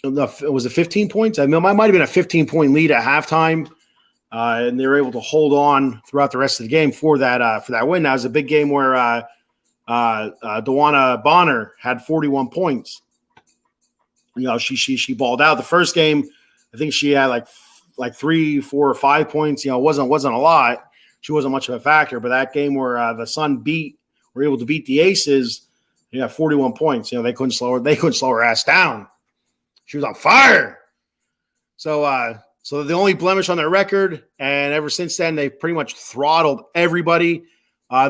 It was a 15 points. I mean, it might have been a 15-point lead at halftime, and they were able to hold on throughout the rest of the game for that win. That was a big game where Dewana Bonner had 41 points. You know, she balled out. The first game, I think she had like 3, 4, or 5 points. You know, it wasn't a lot. She wasn't much of a factor. But that game where the Sun were able to beat the Aces, 41 points. You know, they couldn't slow her ass down. She was on fire. So the only blemish on their record, and ever since then, they've pretty much throttled everybody.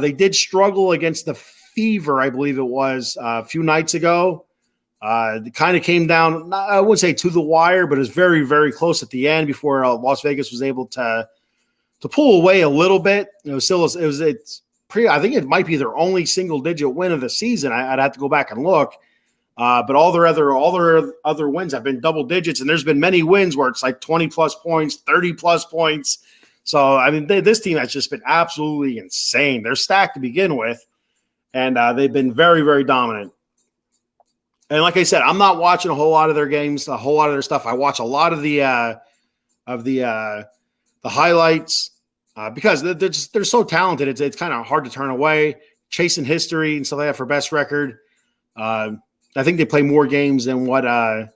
They did struggle against the Fever, I believe it was, a few nights ago. It kind of came down, I wouldn't say to the wire, but it was very, very close at the end before Las Vegas was able to pull away a little bit. It's pretty. I think it might be their only single-digit win of the season. I'd have to go back and look. But all their other wins have been double digits, and there's been many wins where it's like 20-plus points, 30-plus points. So, I mean, this team has just been absolutely insane. They're stacked to begin with, and they've been very, very dominant. And like I said, I'm not watching a whole lot of their games, a whole lot of their stuff. I watch a lot of the highlights because they're so talented. It's kind of hard to turn away. Chasing history and stuff like that for best record. I think they play more games than what I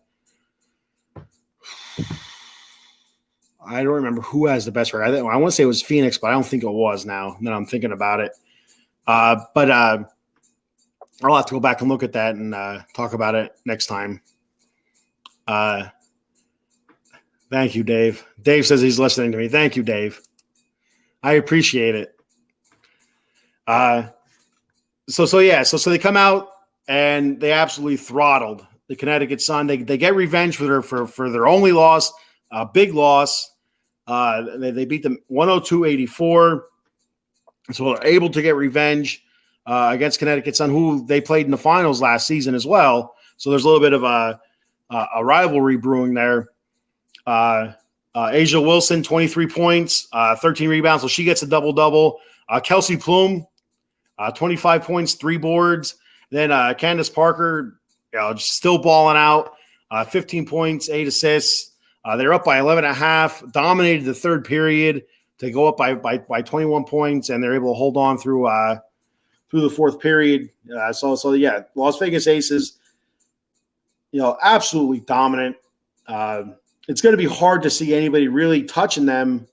don't remember who has the best record. I want to say it was Phoenix, but I don't think it was now that I'm thinking about it. But I'll have to go back and look at that and talk about it next time. Thank you, Dave. Dave says he's listening to me. Thank you, Dave. I appreciate it. So they come out and they absolutely throttled the Connecticut Sun. They get revenge for their only loss, big loss. They beat them 102-84. So they're able to get revenge against Connecticut Sun, who they played in the finals last season as well. So there's a little bit of a rivalry brewing there. Asia Wilson, 23 points, 13 rebounds. So she gets a double-double. Kelsey Plum, 25 points, 3 boards. Then Candace Parker, still balling out, 15 points, 8 assists. They're up by 11.5, dominated the third period to go up by 21 points, and they're able to hold on through the fourth period. So Las Vegas Aces, absolutely dominant. It's going to be hard to see anybody really touching them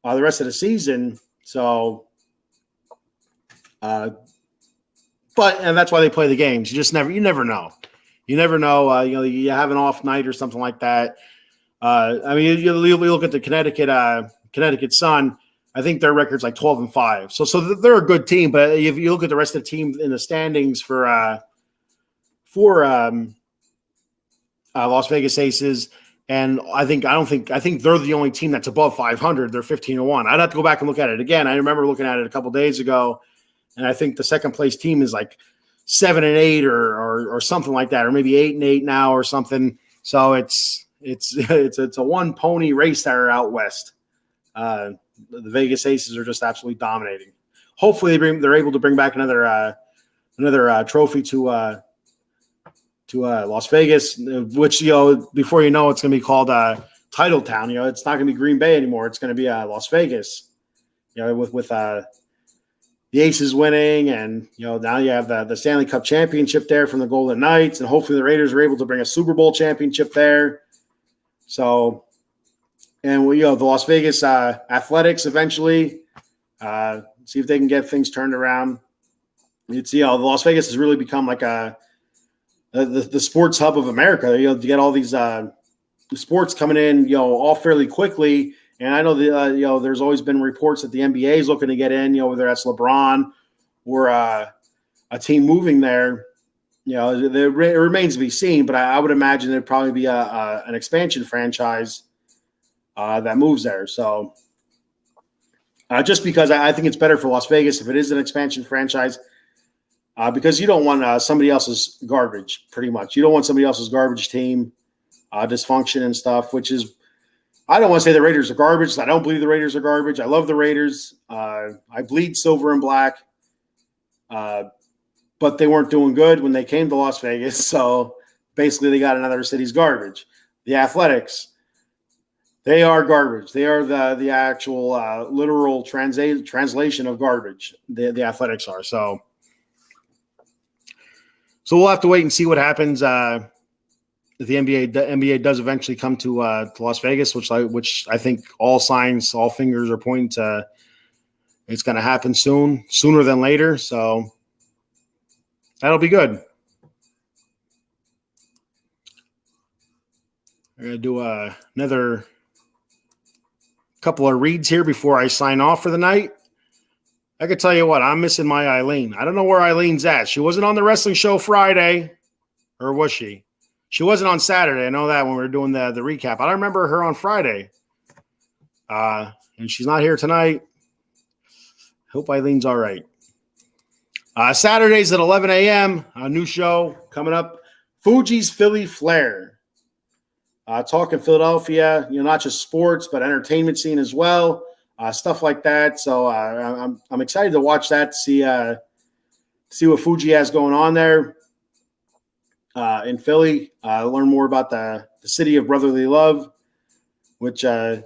the rest of the season. So, and that's why they play the games. You never know. You never know. You have an off night or something like that. You look at the Connecticut Sun. I think their record's like 12-5. So they're a good team. But if you look at the rest of the team in the standings for Las Vegas Aces, and I think they're the only team that's above 500. They're 15-1. I'd have to go back and look at it again. I remember looking at it a couple days ago, and I think the second place team is like 7-8 or something like that, or maybe 8-8 now or something. So it's a one pony race there out west. The Vegas Aces are just absolutely dominating. Hopefully they're able to bring back another trophy to Las Vegas, which before you know it's going to be called Title Town. It's not going to be Green Bay anymore. It's going to be Las Vegas. With the Aces winning, and now you have the Stanley Cup championship there from the Golden Knights, and hopefully the Raiders are able to bring a Super Bowl championship there. So, and the Las Vegas Athletics eventually see if they can get things turned around. You'd see how Las Vegas has really become like the sports hub of America. To get all these sports coming in, all fairly quickly. And I know there's always been reports that the NBA is looking to get in, whether that's LeBron or a team moving there. It remains to be seen, but I would imagine there'd probably be an expansion franchise that moves there. So just because I think it's better for Las Vegas if it is an expansion franchise, because you don't want somebody else's garbage, pretty much. You don't want somebody else's garbage team, dysfunction and stuff, which is – I don't want to say the Raiders are garbage. I don't believe the Raiders are garbage. I love the Raiders. I bleed silver and black. But they weren't doing good when they came to Las Vegas. So basically they got another city's garbage. The Athletics, they are garbage. They are the actual literal translation of garbage. The Athletics are. So we'll have to wait and see what happens. If the NBA does eventually come to Las Vegas, which I think all fingers are pointing to it's going to happen sooner than later. So that'll be good. I'm going to do another couple of reads here before I sign off for the night. I could tell you what, I'm missing my Eileen. I don't know where Eileen's at. She wasn't on the wrestling show Friday, or was she? She wasn't on Saturday. I know that when we were doing the recap. I don't remember her on Friday. And she's not here tonight. Hope Eileen's all right. Saturdays at 11 a.m., a new show coming up. Fuji's Philly Flair. Talking Philadelphia, not just sports, but entertainment scene as well. Stuff like that. So I'm excited to watch that, to see what Fuji has going on there. In Philly, learn more about the city of brotherly love, which you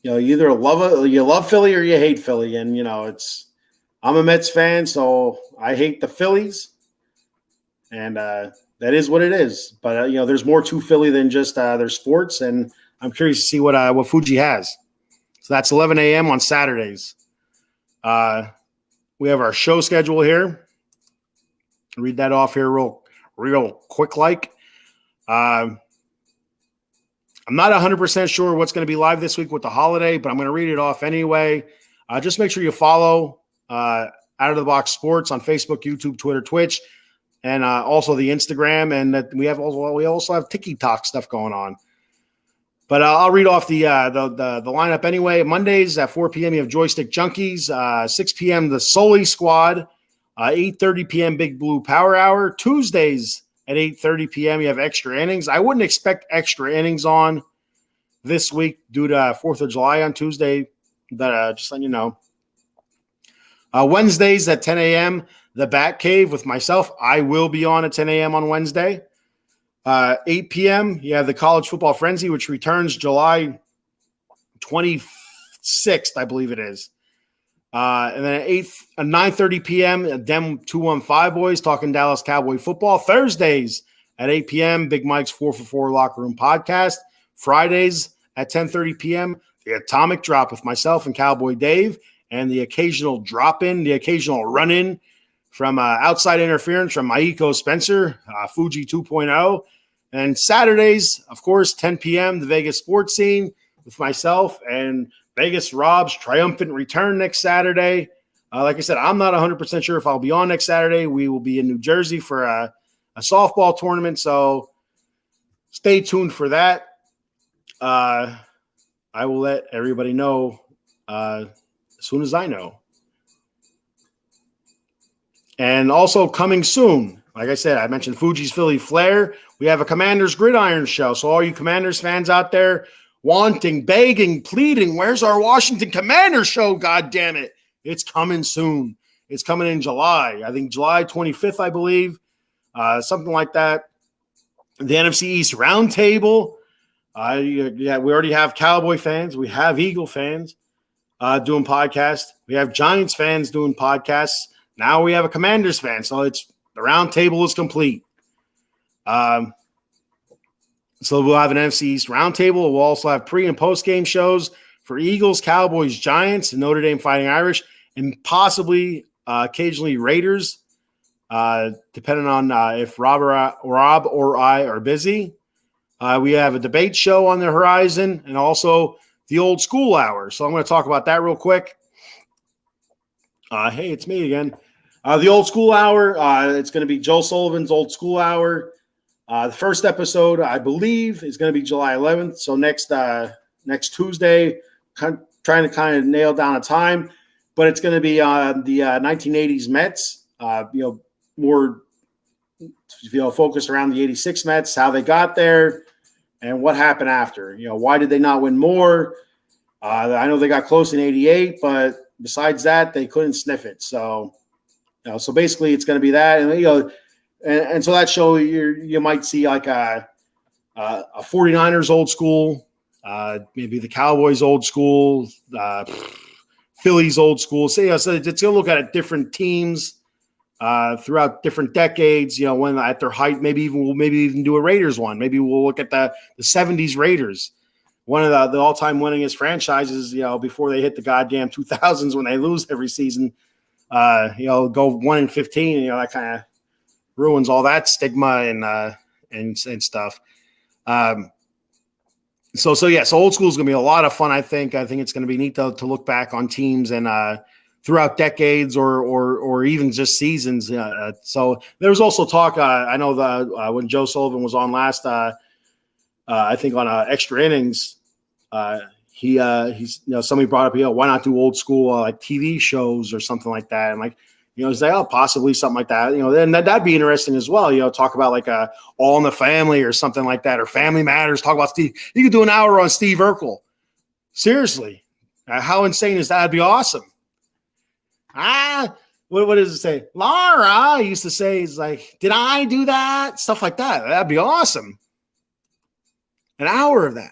either love Philly or you hate Philly, and I'm a Mets fan, so I hate the Phillies, and that is what it is. But there's more to Philly than just their sports, and I'm curious to see what Fuji has. So that's 11 a.m. on Saturdays. We have our show schedule here. Read that off here real quick like. I'm not 100% sure what's going to be live this week with the holiday, but I'm going to read it off anyway. Just make sure you follow Out of the Box Sports on Facebook, YouTube, Twitter, Twitch, and also the Instagram. And that we also have TikTok stuff going on. But I'll read off the lineup anyway. Mondays at 4 p.m. you have Joystick Junkies. 6 p.m. the Soli Squad. 8:30 p.m. Big Blue Power Hour. Tuesdays at 8:30 p.m. you have Extra Innings. I wouldn't expect Extra Innings on this week due to 4th of July on Tuesday. But just letting you know. Wednesdays at 10 a.m., the Bat Cave with myself. I will be on at 10 a.m. on Wednesday. 8 p.m., you have the College Football Frenzy, which returns July 26th, I believe it is. And then at 9:30 p.m., Dem 215 Boys talking Dallas Cowboy football. Thursdays at 8 p.m., Big Mike's 4for4 Locker Room podcast. Fridays at 10:30 p.m., the Atomic Drop with myself and Cowboy Dave, and the occasional drop-in, the occasional run-in from outside interference from Maiko Spencer, Fuji 2.0. And Saturdays, of course, 10 p.m., the Vegas sports scene with myself and Vegas Rob's triumphant return next Saturday. Like I said, I'm not 100% sure if I'll be on next Saturday. We will be in New Jersey for a softball tournament, so stay tuned for that. I will let everybody know as soon as I know. And also coming soon, like I said, I mentioned Fuji's Philly Flair. We have a Commanders Gridiron show. So all you Commanders fans out there wanting, begging, pleading, where's our Washington Commanders show? God damn it. It's coming soon. It's coming in July. I think July 25th, I believe. Something like that. The NFC East Roundtable. We already have Cowboy fans. We have Eagle fans doing podcasts. We have Giants fans doing podcasts. Now we have a Commanders fan. So the roundtable is complete. So we'll have an NFC East roundtable. We'll also have pre- and post-game shows for Eagles, Cowboys, Giants, and Notre Dame Fighting Irish, and possibly occasionally Raiders, depending on if Rob or I are busy. We have a debate show on the horizon and also the Old School Hour. So I'm going to talk about that real quick. Hey, it's me again. The Old School Hour, it's going to be Joe Sullivan's Old School Hour. The first episode, I believe, is going to be July 11th. So next Tuesday, trying to kind of nail down a time. But it's going to be the 1980s Mets, more focused around the 86 Mets, how they got there, and what happened after. Why did they not win more? I know they got close in 88, but besides that, they couldn't sniff it. So, so basically it's going to be that. And so that show, you might see like a 49ers old school, maybe the Cowboys old school, Phillies old school. So it's going to look at different teams throughout different decades, when at their height. Maybe even do a Raiders one. Maybe we'll look at the 70s Raiders, one of the all-time winningest franchises, before they hit the goddamn 2000s when they lose every season. Go 1-15, and that kind of ruins all that stigma and stuff. So old school is going to be a lot of fun. I think it's going to be neat to look back on teams and throughout decades or even just seasons. So there was also talk. I know when Joe Sullivan was on last, I think on extra innings, somebody brought up, why not do old school like TV shows or something like that? And say, possibly something like that. Then that'd be interesting as well. Talk about like All in the Family or something like that, or Family Matters. Talk about Steve. You could do an hour on Steve Urkel. Seriously, how insane is that? That'd be awesome. What does it say? Laura used to say, is like, did I do that? Stuff like that. That'd be awesome. An hour of that.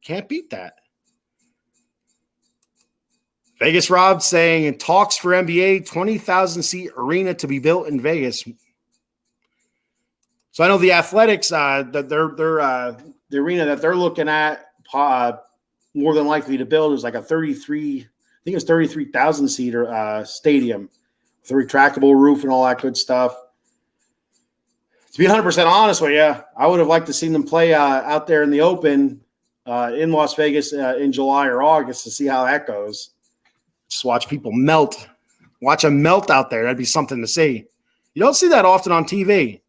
Can't beat that. Vegas Rob saying in talks for NBA 20,000 seat arena to be built in Vegas. So I know the Athletics, the arena that they're looking at, more than likely to build is like a 33,000 seater stadium with a retractable roof and all that good stuff. To be 100% honest with you, I would have liked to see them play out there in the open in Las Vegas in July or August to see how that goes. Just watch people melt. Watch them melt out there. That'd be something to see. You don't see that often on TV.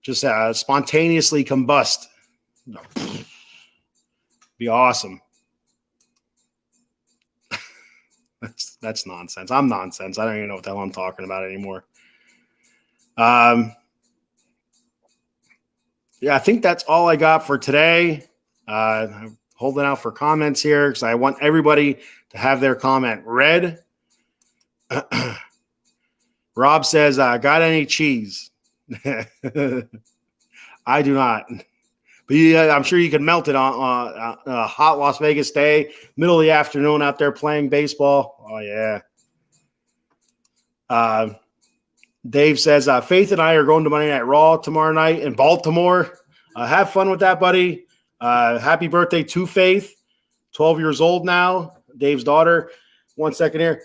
Just spontaneously combust. Be awesome. That's nonsense. I'm nonsense. I don't even know what the hell I'm talking about anymore. I think that's all I got for today. holding out for comments here because I want everybody to have their comment read. Rob says, got any cheese? I do not. But I'm sure you can melt it on a hot Las Vegas day, middle of the afternoon out there playing baseball. Oh, yeah. Dave says, Faith and I are going to Monday Night Raw tomorrow night in Baltimore. Have fun with that, buddy. Happy birthday to Faith, 12 years old now, Dave's daughter. 1 second here.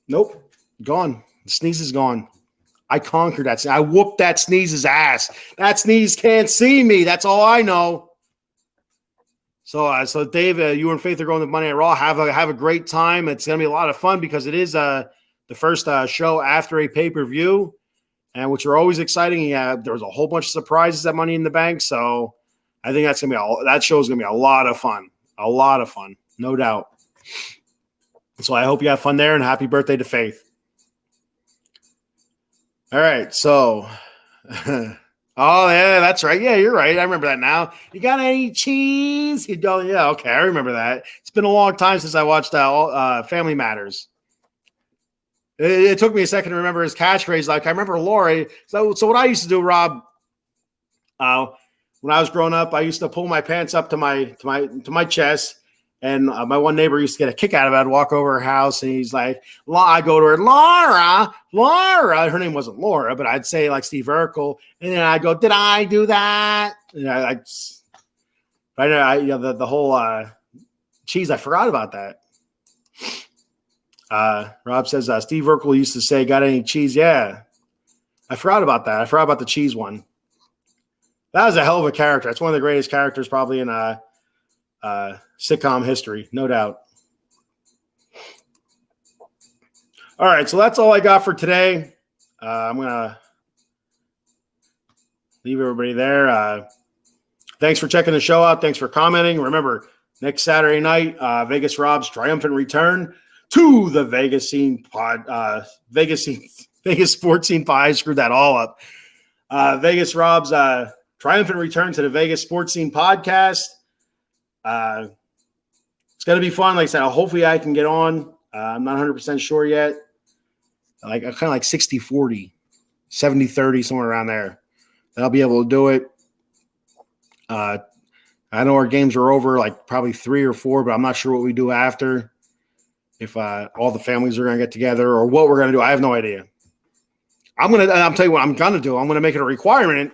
Nope, gone. The sneeze is gone. I conquered that. I whooped that sneeze's ass. That sneeze can't see me. That's all I know. So Dave, you and Faith are going to Monday Night Raw. Have a great time. It's going to be a lot of fun because it is the first show after a pay-per-view, and which are always exciting. Yeah, there's a whole bunch of surprises at Money in the Bank, so I think that show is going to be a lot of fun. A lot of fun, no doubt. So I hope you have fun there, and happy birthday to Faith. All right, so oh yeah, that's right. Yeah, you're right. I remember that now. You got any cheese? You don't? Yeah, okay, I remember that. It's been a long time since I watched Family Matters. It took me a second to remember his catchphrase. Like I remember Lori. So what I used to do, Rob, when I was growing up, I used to pull my pants up to my chest. And my one neighbor used to get a kick out of it. I'd walk over her house, and he's like, I go to her, Laura. Her name wasn't Laura, but I'd say like Steve Urkel. And then I'd go, did I do that? And the whole cheese, I forgot about that. Rob says, Steve Urkel used to say, got any cheese? Yeah. I forgot about that. I forgot about the cheese one. That was a hell of a character. It's one of the greatest characters probably in sitcom history, no doubt. All right, so that's all I got for today. I'm going to leave everybody there. Thanks for checking the show out. Thanks for commenting. Remember, next Saturday night, Vegas Rob's triumphant return to the Vegas sports scene pie. I screwed that all up. Vegas Rob's triumphant return to the Vegas sports scene podcast. It's going to be fun. Like I said, hopefully I can get on. I'm not 100% sure yet. Like kind of like 60-40, 70-30, somewhere around there. And I'll be able to do it. I know our games are over, like probably 3 or 4, but I'm not sure what we do after. If all the families are going to get together or what we're going to do, I have no idea. I'm telling you what I'm going to do. I'm going to make it a requirement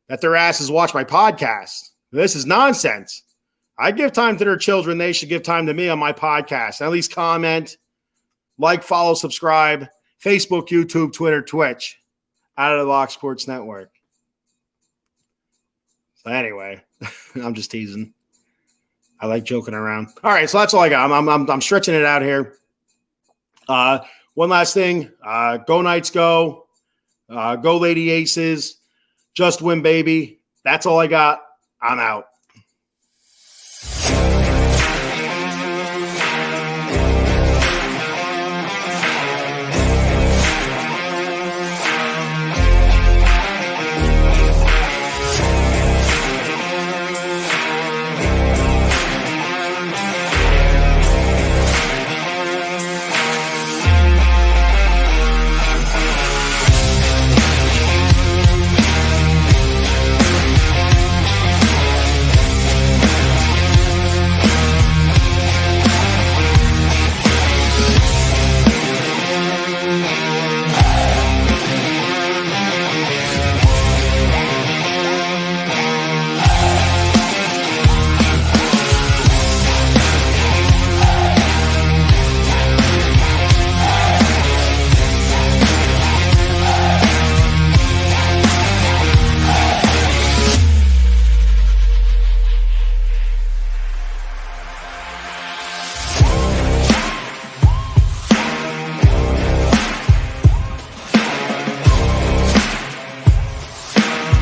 that their asses watch my podcast. This is nonsense. I give time to their children. They should give time to me on my podcast. At least comment, like, follow, subscribe, Facebook, YouTube, Twitter, Twitch, Out of the Box Sports Network. So anyway, I'm just teasing. I like joking around. All right, so that's all I got. I'm stretching it out here. One last thing. Go Knights, go. Go Lady Aces. Just win, baby. That's all I got. I'm out.